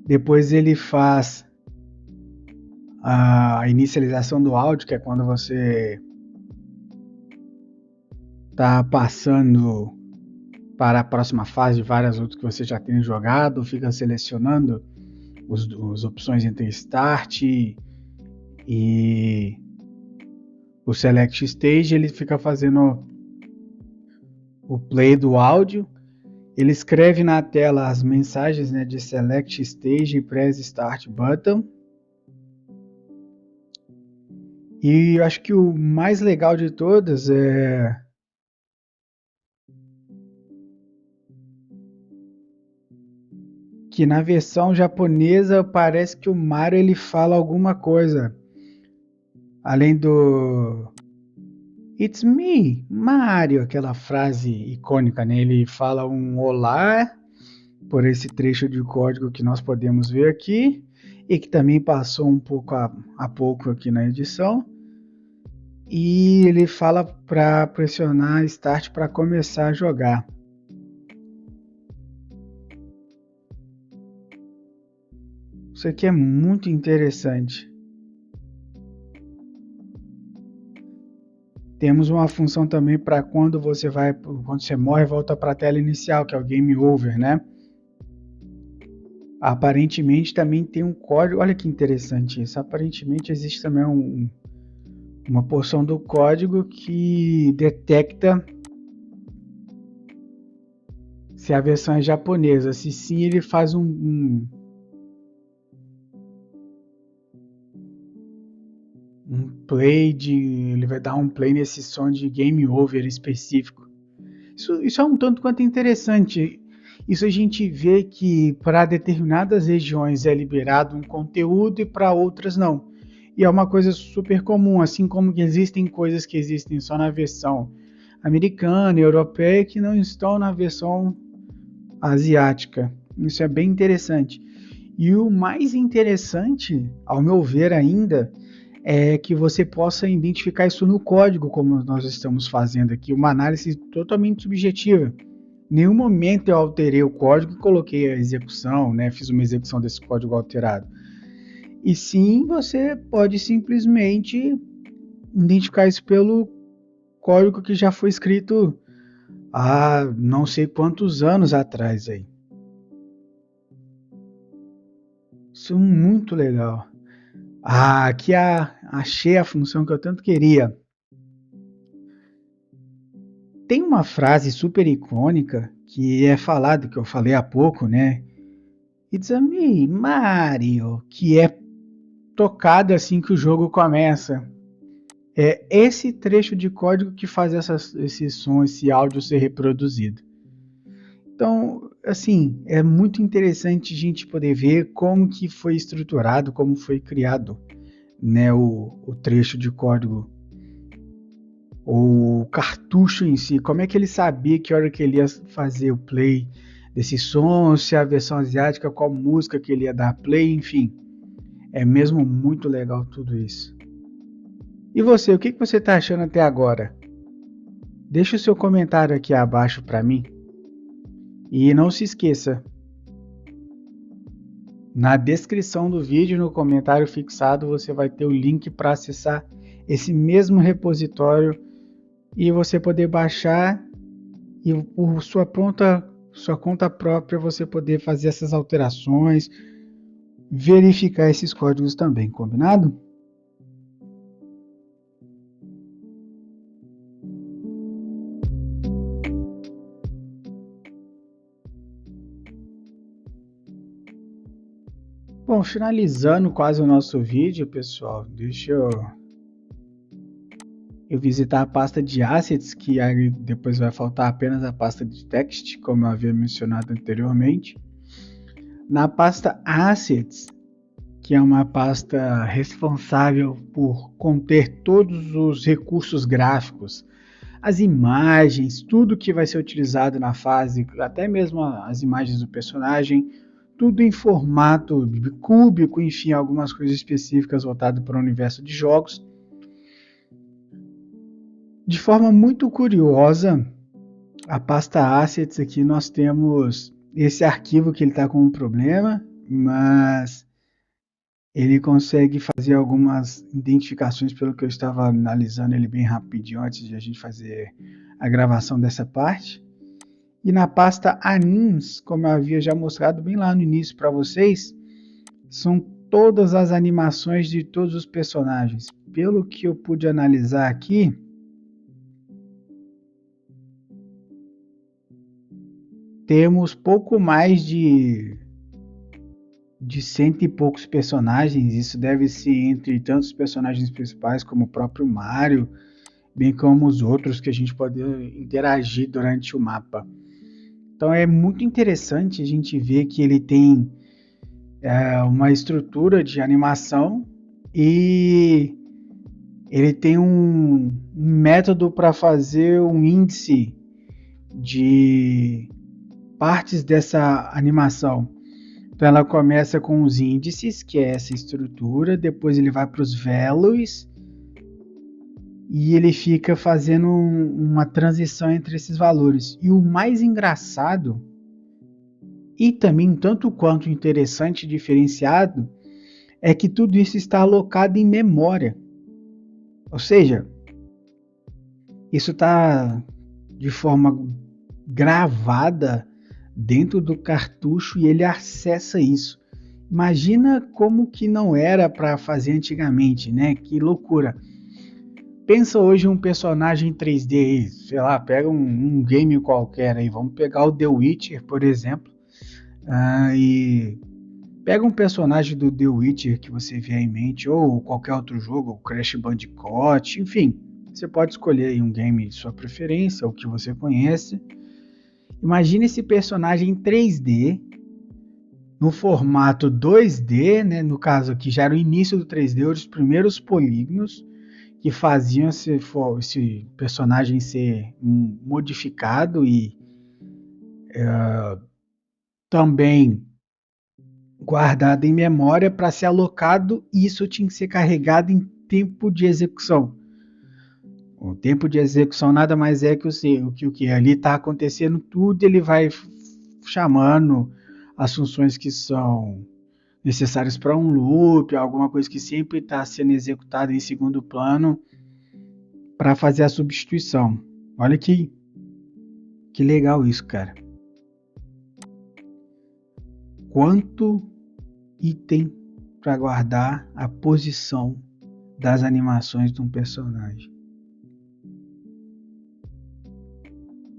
Depois ele faz a inicialização do áudio, que é quando você está passando para a próxima fase de várias outras que você já tem jogado, fica selecionando as opções entre Start e o Select Stage, ele fica fazendo o play do áudio, ele escreve na tela as mensagens, né, de Select Stage e Press Start Button. E eu acho que o mais legal de todas é que na versão japonesa parece que o Mario ele fala alguma coisa além do It's me, Mario, aquela frase icônica, né? Ele fala um olá por esse trecho de código que nós podemos ver aqui e que também passou um pouco a pouco aqui na edição. E ele fala para pressionar Start para começar a jogar. Isso aqui é muito interessante. Temos uma função também para quando você morre, volta para a tela inicial, que é o Game Over, né? Aparentemente também tem um código, olha que interessante isso. Aparentemente existe também uma porção do código que detecta se a versão é japonesa. Se sim, ele faz um play ele vai dar um play nesse som de Game Over específico. Isso é um tanto quanto interessante. Isso a gente vê que para determinadas regiões é liberado um conteúdo e para outras não. E é uma coisa super comum, assim como que existem coisas que existem só na versão americana e europeia que não estão na versão asiática. Isso é bem interessante. E o mais interessante, ao meu ver ainda, é que você possa identificar isso no código, como nós estamos fazendo aqui, uma análise totalmente subjetiva. Em nenhum momento eu alterei o código e coloquei a execução, né? Fiz uma execução desse código alterado. E sim, você pode simplesmente identificar isso pelo código que já foi escrito há não sei quantos anos atrás aí. Isso é muito legal. Aqui achei a função que eu tanto queria. tem uma frase super icônica que é falado, que eu falei há pouco, né? It's a me, Mario, que é tocado assim que o jogo começa. É esse trecho de código que faz esse som, esse áudio ser reproduzido. Então, assim, é muito interessante a gente poder ver como que foi estruturado, como foi criado, né, o trecho de código, o cartucho em si, como é que ele sabia que hora que ele ia fazer o play desse som, se a versão asiática, qual música que ele ia dar play, enfim. É mesmo muito legal tudo isso. E você, o que você está achando até agora? Deixa o seu comentário aqui abaixo para mim. E não se esqueça, na descrição do vídeo, no comentário fixado, você vai ter o link para acessar esse mesmo repositório e você poder baixar e por sua conta própria você poder fazer essas alterações, verificar esses códigos também, combinado? Bom, finalizando quase o nosso vídeo, pessoal, deixa eu visitar a pasta de assets, que aí depois vai faltar apenas a pasta de text, como eu havia mencionado anteriormente. Na pasta assets, que é uma pasta responsável por conter todos os recursos gráficos, as imagens, tudo que vai ser utilizado na fase, até mesmo as imagens do personagem, tudo em formato cúbico, enfim, algumas coisas específicas voltadas para o universo de jogos. De forma muito curiosa, a pasta Assets aqui nós temos esse arquivo que ele está com um problema, mas ele consegue fazer algumas identificações pelo que eu estava analisando ele bem rapidinho antes de a gente fazer a gravação dessa parte. E na pasta Animes, como eu havia já mostrado bem lá no início para vocês, são todas as animações de todos os personagens. Pelo que eu pude analisar aqui, temos pouco mais de cento e poucos personagens. Isso deve ser entre tantos personagens principais como o próprio Mario, bem como os outros que a gente pode interagir durante o mapa. Então é muito interessante a gente ver que ele tem uma estrutura de animação e ele tem um método para fazer um índice de partes dessa animação. Então ela começa com os índices, que é essa estrutura, depois ele vai para os values e ele fica fazendo uma transição entre esses valores. E o mais engraçado e também tanto quanto interessante e diferenciado é que tudo isso está alocado em memória. Ou seja, isso está de forma gravada dentro do cartucho e ele acessa isso. Imagina como que não era para fazer antigamente, né? Que loucura. Pensa hoje um personagem 3D aí, sei lá, pega um game qualquer aí, vamos pegar o The Witcher, por exemplo, e pega um personagem do The Witcher que você vê em mente, ou qualquer outro jogo, o Crash Bandicoot, enfim, você pode escolher aí um game de sua preferência, ou que você conhece. Imagine esse personagem em 3D, no formato 2D, né? No caso aqui já era o início do 3D, os primeiros polígonos que faziam esse personagem ser modificado e também guardado em memória para ser alocado, e isso tinha que ser carregado em tempo de execução. O tempo de execução nada mais é que o que ali está acontecendo tudo, ele vai chamando as funções que são necessárias para um loop, alguma coisa que sempre está sendo executada em segundo plano para fazer a substituição. Olha que legal isso, cara. Quanto item para guardar a posição das animações de um personagem.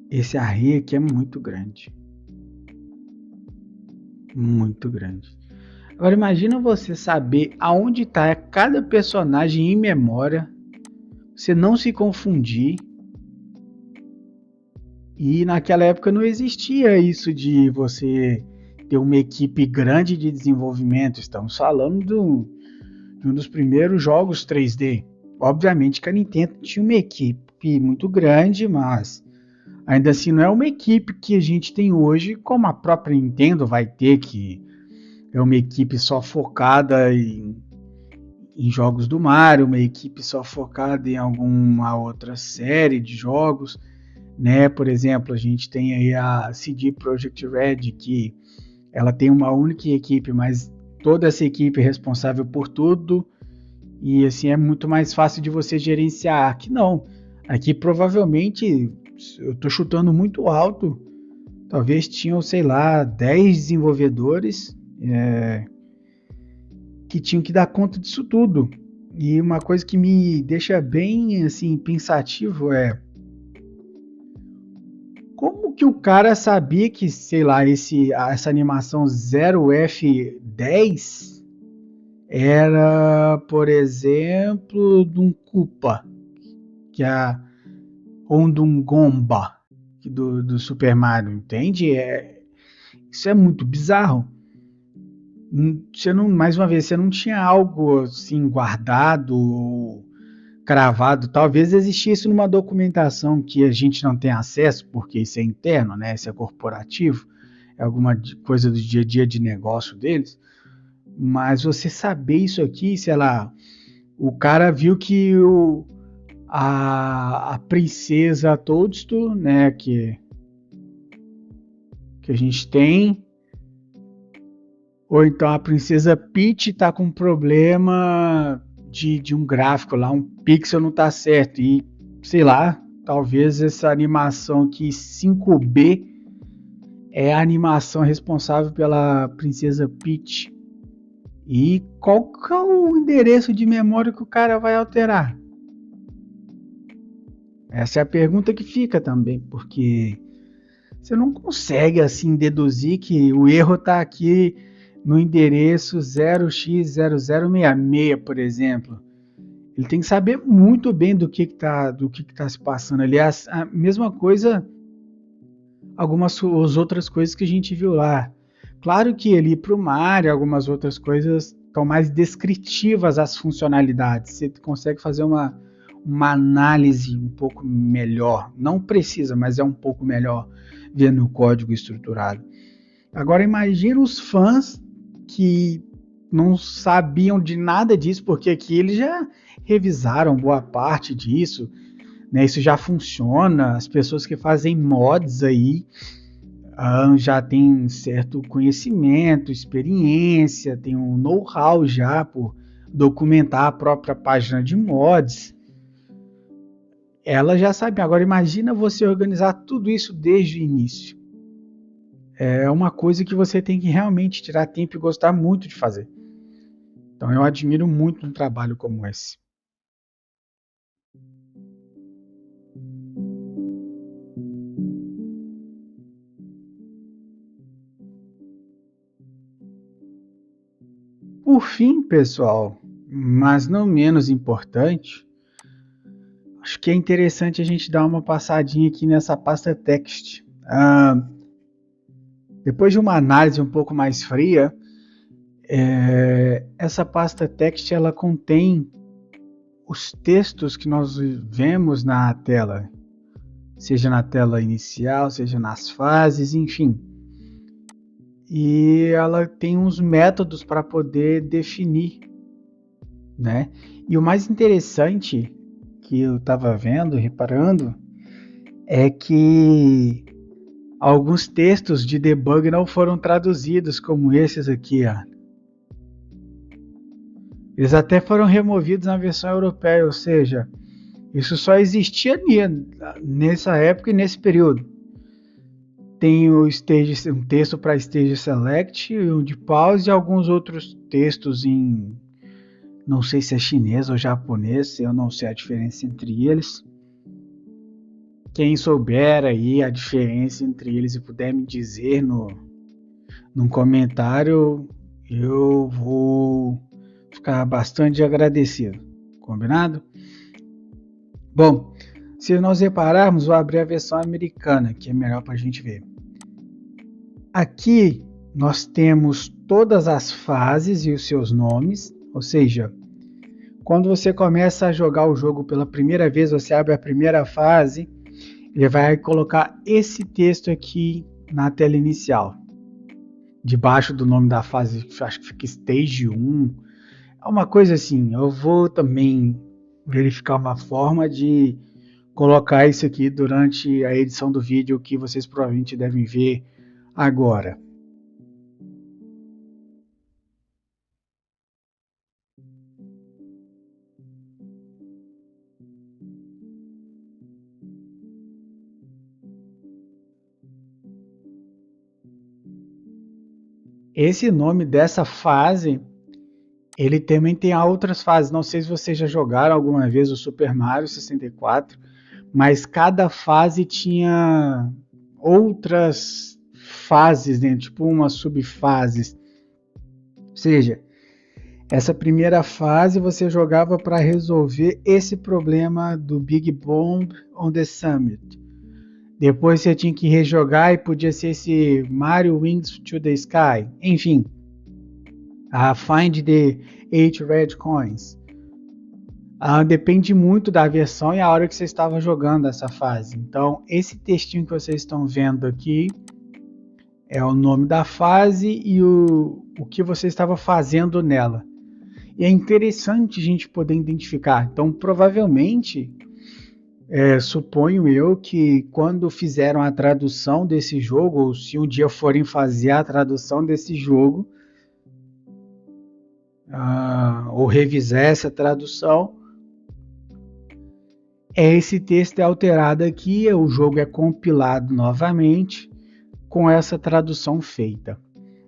Esse array aqui é muito grande. Muito grande. Agora imagina você saber aonde está cada personagem em memória, você não se confundir. E naquela época não existia isso de você ter uma equipe grande de desenvolvimento. Estamos falando de um dos primeiros jogos 3D. Obviamente que a Nintendo tinha uma equipe muito grande, mas ainda assim não é uma equipe que a gente tem hoje, como a própria Nintendo vai ter, que é uma equipe só focada em jogos do Mario, uma equipe só focada em alguma outra série de jogos, né? Por exemplo, a gente tem aí a CD Projekt Red, que ela tem uma única equipe, mas toda essa equipe é responsável por tudo, e assim é muito mais fácil de você gerenciar. Aqui não. Aqui provavelmente, eu estou chutando muito alto, talvez tinham, sei lá, 10 desenvolvedores que tinham que dar conta disso tudo. E uma coisa que me deixa bem assim pensativo é como que o cara sabia que, sei lá, essa animação 0F10 era, por exemplo, de um Koopa, que é ou de um Gomba do Super Mario, entende? Isso é muito bizarro. Você não, mais uma vez, você não tinha algo assim guardado ou cravado. Talvez existisse numa documentação que a gente não tem acesso, porque isso é interno, né? Isso é corporativo, é alguma coisa do dia a dia de negócio deles. Mas você saber isso aqui, sei lá, o cara viu que a princesa Toadstool, né, que a gente tem, ou então a princesa Peach tá com um problema de um gráfico lá, um pixel não tá certo, e sei lá, talvez essa animação aqui 5B é a animação responsável pela princesa Peach. E qual que é o endereço de memória que o cara vai alterar? Essa é a pergunta que fica também, porque você não consegue assim deduzir que o erro está aqui no endereço 0x0066, por exemplo. Ele tem que saber muito bem do que está se passando ali. A mesma coisa, algumas outras coisas que a gente viu lá. Claro que ali para o Mario, algumas outras coisas estão mais descritivas as funcionalidades. Você consegue fazer uma análise um pouco melhor. Não precisa, mas é um pouco melhor vendo o código estruturado. Agora imagina os fãs que não sabiam de nada disso, porque aqui eles já revisaram boa parte disso, né? Isso já funciona. As pessoas que fazem mods aí já tem certo conhecimento, experiência, tem um know-how já por documentar a própria página de mods. Ela já sabe. Agora imagina você organizar tudo isso desde o início. É uma coisa que você tem que realmente tirar tempo e gostar muito de fazer. Então eu admiro muito um trabalho como esse. Por fim, pessoal, mas não menos importante, acho que é interessante a gente dar uma passadinha aqui nessa pasta text. Depois de uma análise um pouco mais fria, essa pasta text ela contém os textos que nós vemos na tela, seja na tela inicial, seja nas fases, enfim. E ela tem uns métodos para poder definir, né? E o mais interessante que eu estava vendo, reparando, é que alguns textos de debug não foram traduzidos, como esses aqui, ó. Eles até foram removidos na versão europeia, ou seja, isso só existia nessa época e nesse período. Tem um texto para Stage Select, um de pause e alguns outros textos em, não sei se é chinês ou japonês, eu não sei a diferença entre eles. Quem souber aí a diferença entre eles e puder me dizer num comentário, eu vou ficar bastante agradecido. Combinado? Bom, se nós repararmos, vou abrir a versão americana, que é melhor para a gente ver. Aqui nós temos todas as fases e os seus nomes, ou seja, quando você começa a jogar o jogo pela primeira vez, você abre a primeira fase, ele vai colocar esse texto aqui na tela inicial. Debaixo do nome da fase, acho que fica Stage 1. É uma coisa assim, eu vou também verificar uma forma de colocar isso aqui durante a edição do vídeo que vocês provavelmente devem ver agora. Esse nome dessa fase, ele também tem outras fases. Não sei se vocês já jogaram alguma vez o Super Mario 64, mas cada fase tinha outras fases dentro, tipo umas subfases. Ou seja, essa primeira fase você jogava para resolver esse problema do Big Bomb on the Summit. Depois você tinha que rejogar e podia ser esse Mario Wings to the Sky. Enfim, a Find the 8 Red Coins. Depende muito da versão e a hora que você estava jogando essa fase. Então, esse textinho que vocês estão vendo aqui é o nome da fase e o que você estava fazendo nela. E é interessante a gente poder identificar. Então, provavelmente, suponho eu que quando fizeram a tradução desse jogo, ou se um dia forem fazer a tradução desse jogo, ou revisar essa tradução, esse texto é alterado aqui, o jogo é compilado novamente com essa tradução feita.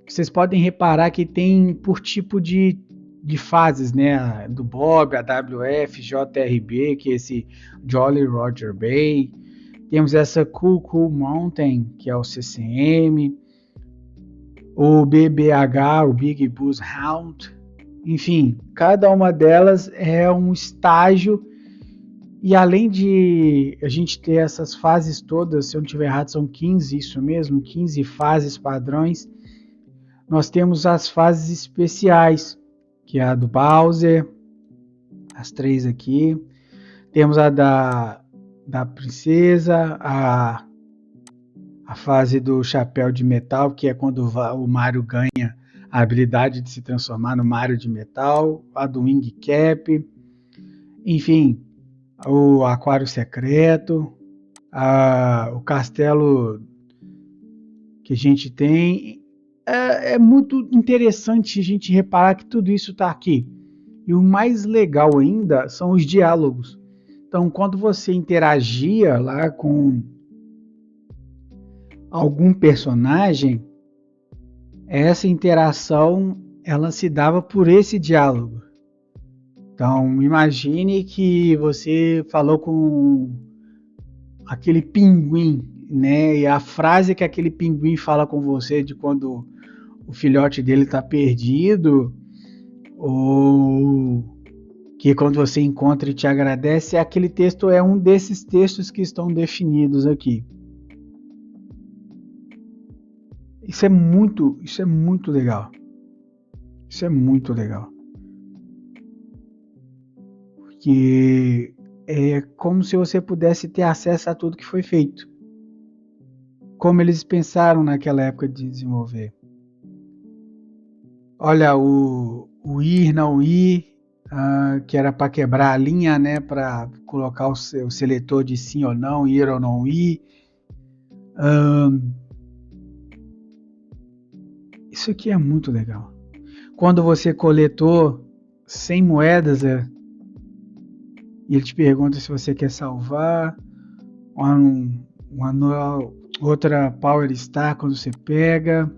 Vocês podem reparar que tem por tipo de fases, né? Do Bob, a WF, JRB, que é esse Jolly Roger Bay. Temos essa Cool Cool Mountain, que é o CCM. O BBH, o Big Boost Hound. Enfim, cada uma delas é um estágio. E além de a gente ter essas fases todas, se eu não estiver errado, são 15, isso mesmo, 15 fases padrões, nós temos as fases especiais, que é a do Bowser, as 3 aqui. Temos a da princesa, a fase do chapéu de metal, que é quando o Mario ganha a habilidade de se transformar no Mario de metal, a do Wing Cap, enfim, o aquário secreto, o castelo que a gente tem. É muito interessante a gente reparar que tudo isso está aqui. E o mais legal ainda são os diálogos. Então, quando você interagia lá com algum personagem, essa interação ela se dava por esse diálogo. Então, imagine que você falou com aquele pinguim, né? E a frase que aquele pinguim fala com você de quando o filhote dele está perdido, ou que quando você encontra e te agradece, aquele texto é um desses textos que estão definidos aqui. Isso é muito legal. Isso é muito legal. Porque é como se você pudesse ter acesso a tudo que foi feito. Como eles pensaram naquela época de desenvolver. Olha, o ir, não ir, que era para quebrar a linha, né? Para colocar o seletor de sim ou não, ir ou não ir. Isso aqui é muito legal. Quando você coletou 100 moedas, e ele te pergunta se você quer salvar, outra Power Star quando você pega.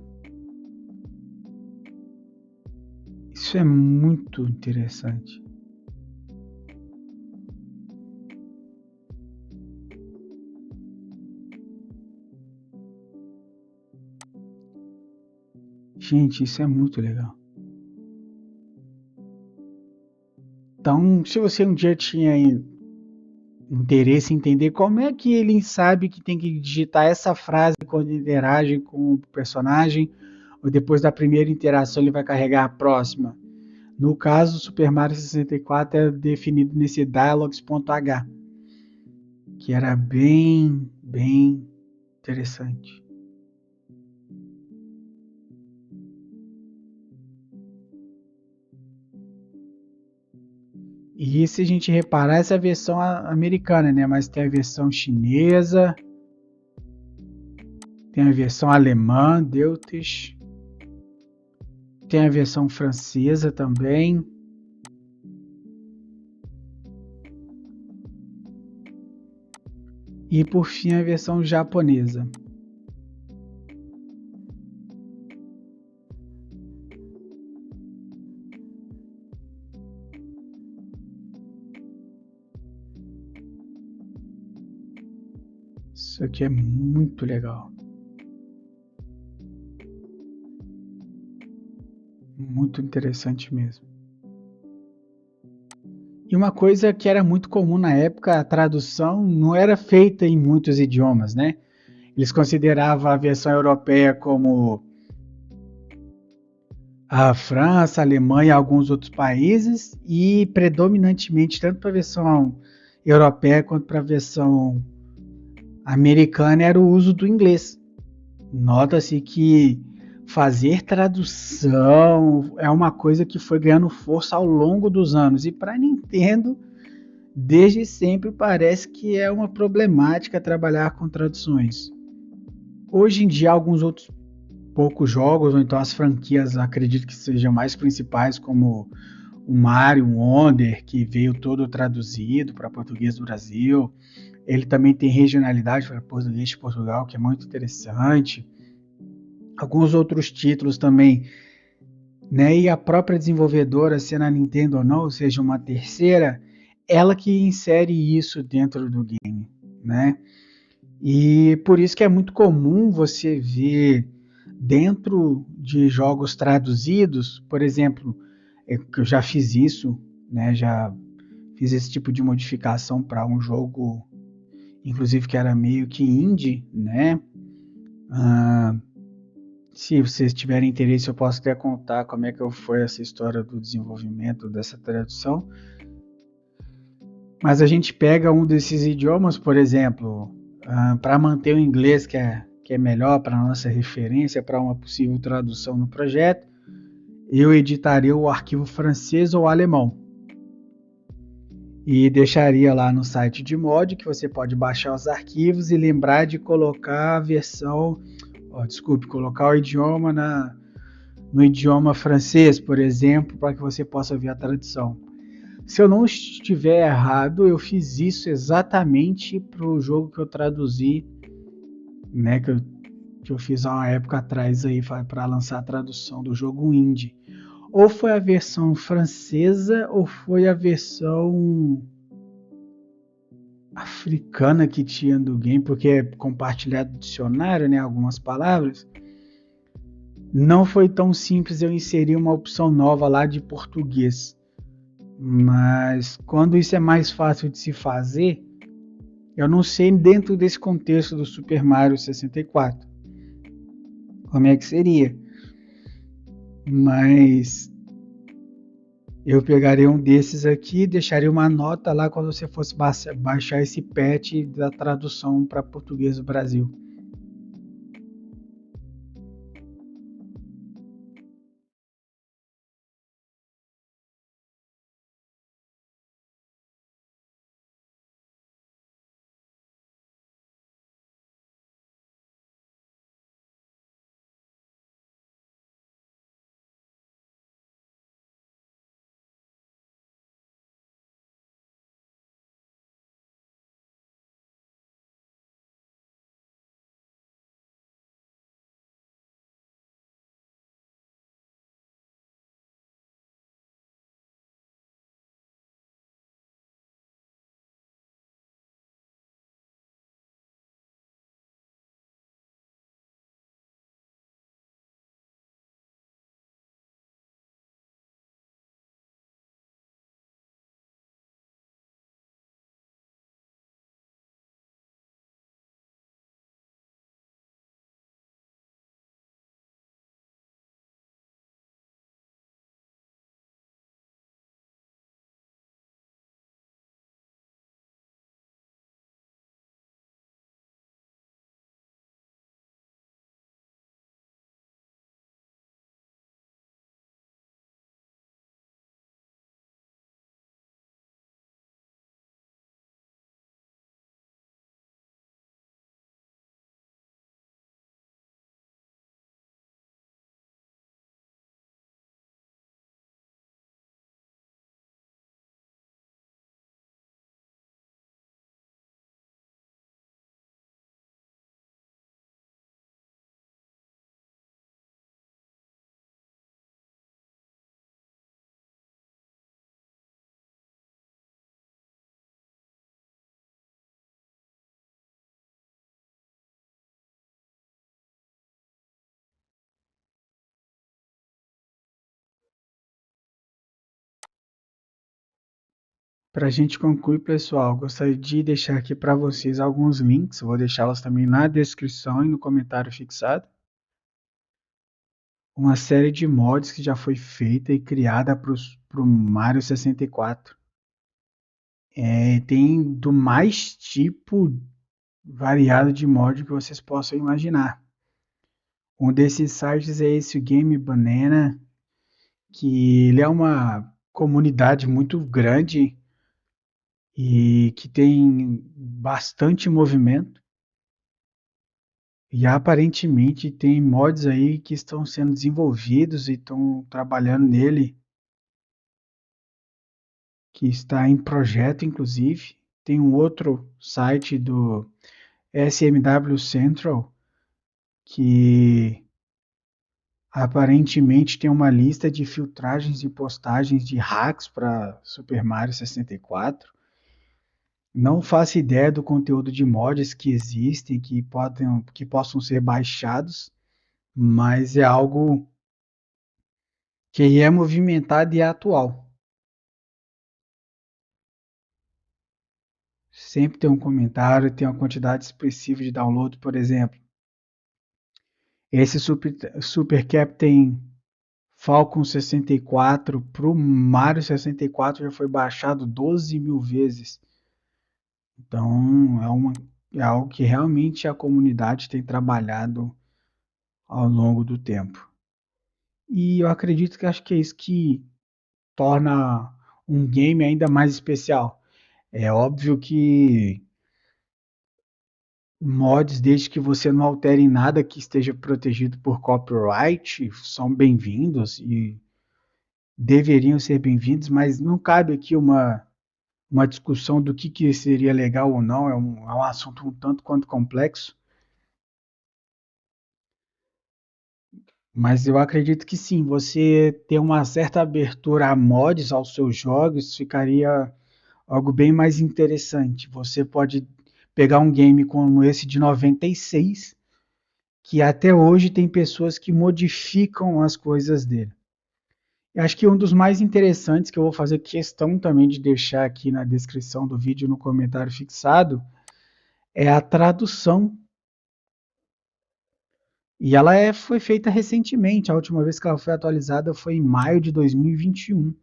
Isso é muito interessante. Gente, isso é muito legal. Então, se você um dia tinha interesse em entender como é que ele sabe que tem que digitar essa frase quando interage com o personagem, ou depois da primeira interação ele vai carregar a próxima. No caso, o Super Mario 64 é definido nesse dialogues.h, que era bem interessante. E se a gente reparar, essa é a versão americana, né? Mas tem a versão chinesa, tem a versão alemã, Deutsch, tem a versão francesa também. E por fim a versão japonesa. Isso aqui é muito legal. Muito interessante mesmo. E uma coisa que era muito comum na época, a tradução não era feita em muitos idiomas, né? Eles consideravam a versão europeia como a França, a Alemanha e alguns outros países, e predominantemente, tanto para a versão europeia quanto para a versão americana, era o uso do inglês. Nota-se que fazer tradução é uma coisa que foi ganhando força ao longo dos anos, e para a Nintendo, desde sempre parece que é uma problemática trabalhar com traduções. Hoje em dia, alguns outros poucos jogos, ou então as franquias, acredito que sejam mais principais, como o Mario Wonder, que veio todo traduzido para português do Brasil. Ele também tem regionalidade para português de Portugal, que é muito interessante. Alguns outros títulos também, né? E a própria desenvolvedora, sendo a Nintendo ou não, ou seja, uma terceira, ela que insere isso dentro do game, né? E por isso que é muito comum você ver dentro de jogos traduzidos, por exemplo, eu já fiz isso, né? Já fiz esse tipo de modificação para um jogo, inclusive que era meio que indie, né? Ah, se vocês tiverem interesse, eu posso até contar como é que foi essa história do desenvolvimento dessa tradução. Mas a gente pega um desses idiomas, por exemplo, para manter o inglês, que é melhor para a nossa referência, para uma possível tradução no projeto, eu editaria o arquivo francês ou alemão. E deixaria lá no site de mod, que você pode baixar os arquivos e lembrar de colocar a versão, colocar o idioma no idioma francês, por exemplo, para que você possa ver a tradução. Se eu não estiver errado, eu fiz isso exatamente para o jogo que eu traduzi, né? Que eu fiz há uma época atrás aí para lançar a tradução do jogo indie. Ou foi a versão francesa ou foi a versão africana que tinha do game, porque é compartilhado no dicionário, né? Algumas palavras. Não foi tão simples eu inserir uma opção nova lá de português. Mas quando isso é mais fácil de se fazer, eu não sei dentro desse contexto do Super Mario 64 como é que seria. Mas eu pegaria um desses aqui e deixaria uma nota lá quando você fosse baixar esse patch da tradução para português do Brasil. Para a gente concluir, pessoal, gostaria de deixar aqui para vocês alguns links, vou deixá-los também na descrição e no comentário fixado. Uma série de mods que já foi feita e criada para o Mario 64. Tem do mais tipo variado de mod que vocês possam imaginar. Um desses sites é esse o Game Banana, que ele é uma comunidade muito grande e que tem bastante movimento. E aparentemente tem mods aí que estão sendo desenvolvidos e estão trabalhando nele, que está em projeto inclusive. Tem um outro site do SMW Central que aparentemente tem uma lista de filtragens e postagens de hacks para Super Mario 64. Não faço ideia do conteúdo de mods que existem, que possam ser baixados, mas é algo que é movimentado e é atual. Sempre tem um comentário, tem uma quantidade expressiva de download, por exemplo. Esse Super Captain Falcon 64 para o Mario 64 já foi baixado 12 mil vezes. Então é algo que realmente a comunidade tem trabalhado ao longo do tempo. E eu acredito que acho que é isso que torna um game ainda mais especial. É óbvio que mods, desde que você não altere nada que esteja protegido por copyright, são bem-vindos e deveriam ser bem-vindos, mas não cabe aqui uma discussão do que seria legal ou não, é um assunto um tanto quanto complexo, mas eu acredito que sim, você ter uma certa abertura a mods aos seus jogos ficaria algo bem mais interessante. Você pode pegar um game como esse de 96, que até hoje tem pessoas que modificam as coisas dele. Eu acho que um dos mais interessantes que eu vou fazer questão também de deixar aqui na descrição do vídeo, no comentário fixado, é a tradução. E ela foi feita recentemente, a última vez que ela foi atualizada foi em maio de 2021.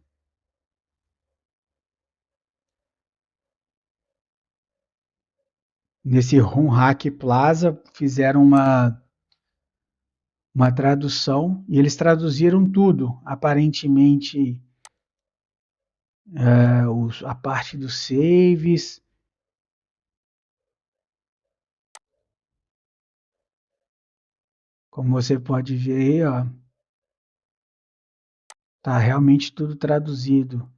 Nesse ROM Hack Plaza fizeram uma tradução e eles traduziram tudo, aparentemente a parte dos saves, como você pode ver aí, ó, tá realmente tudo traduzido.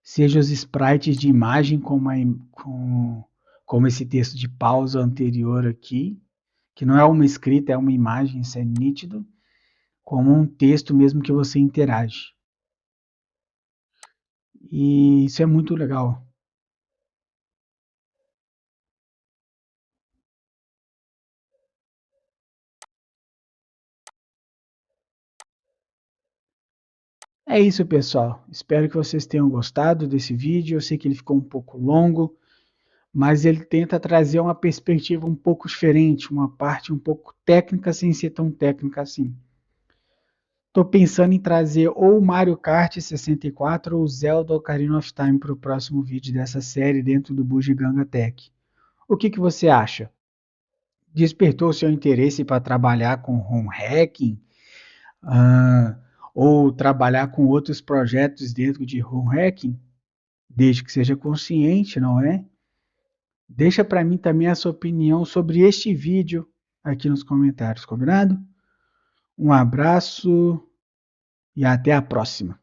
Seja os sprites de imagem, como esse texto de pausa anterior aqui, que não é uma escrita, é uma imagem, isso é nítido, como um texto mesmo que você interage. E isso é muito legal. É isso, pessoal. Espero que vocês tenham gostado desse vídeo. Eu sei que ele ficou um pouco longo, mas ele tenta trazer uma perspectiva um pouco diferente, uma parte um pouco técnica sem ser tão técnica assim. Estou pensando em trazer ou Mario Kart 64 ou Zelda Ocarina of Time para o próximo vídeo dessa série dentro do Bugiganga Tech. O que você acha? Despertou seu interesse para trabalhar com home hacking? Ah, ou trabalhar com outros projetos dentro de home hacking? Desde que seja consciente, não é? Deixa para mim também a sua opinião sobre este vídeo aqui nos comentários, combinado? Um abraço e até a próxima.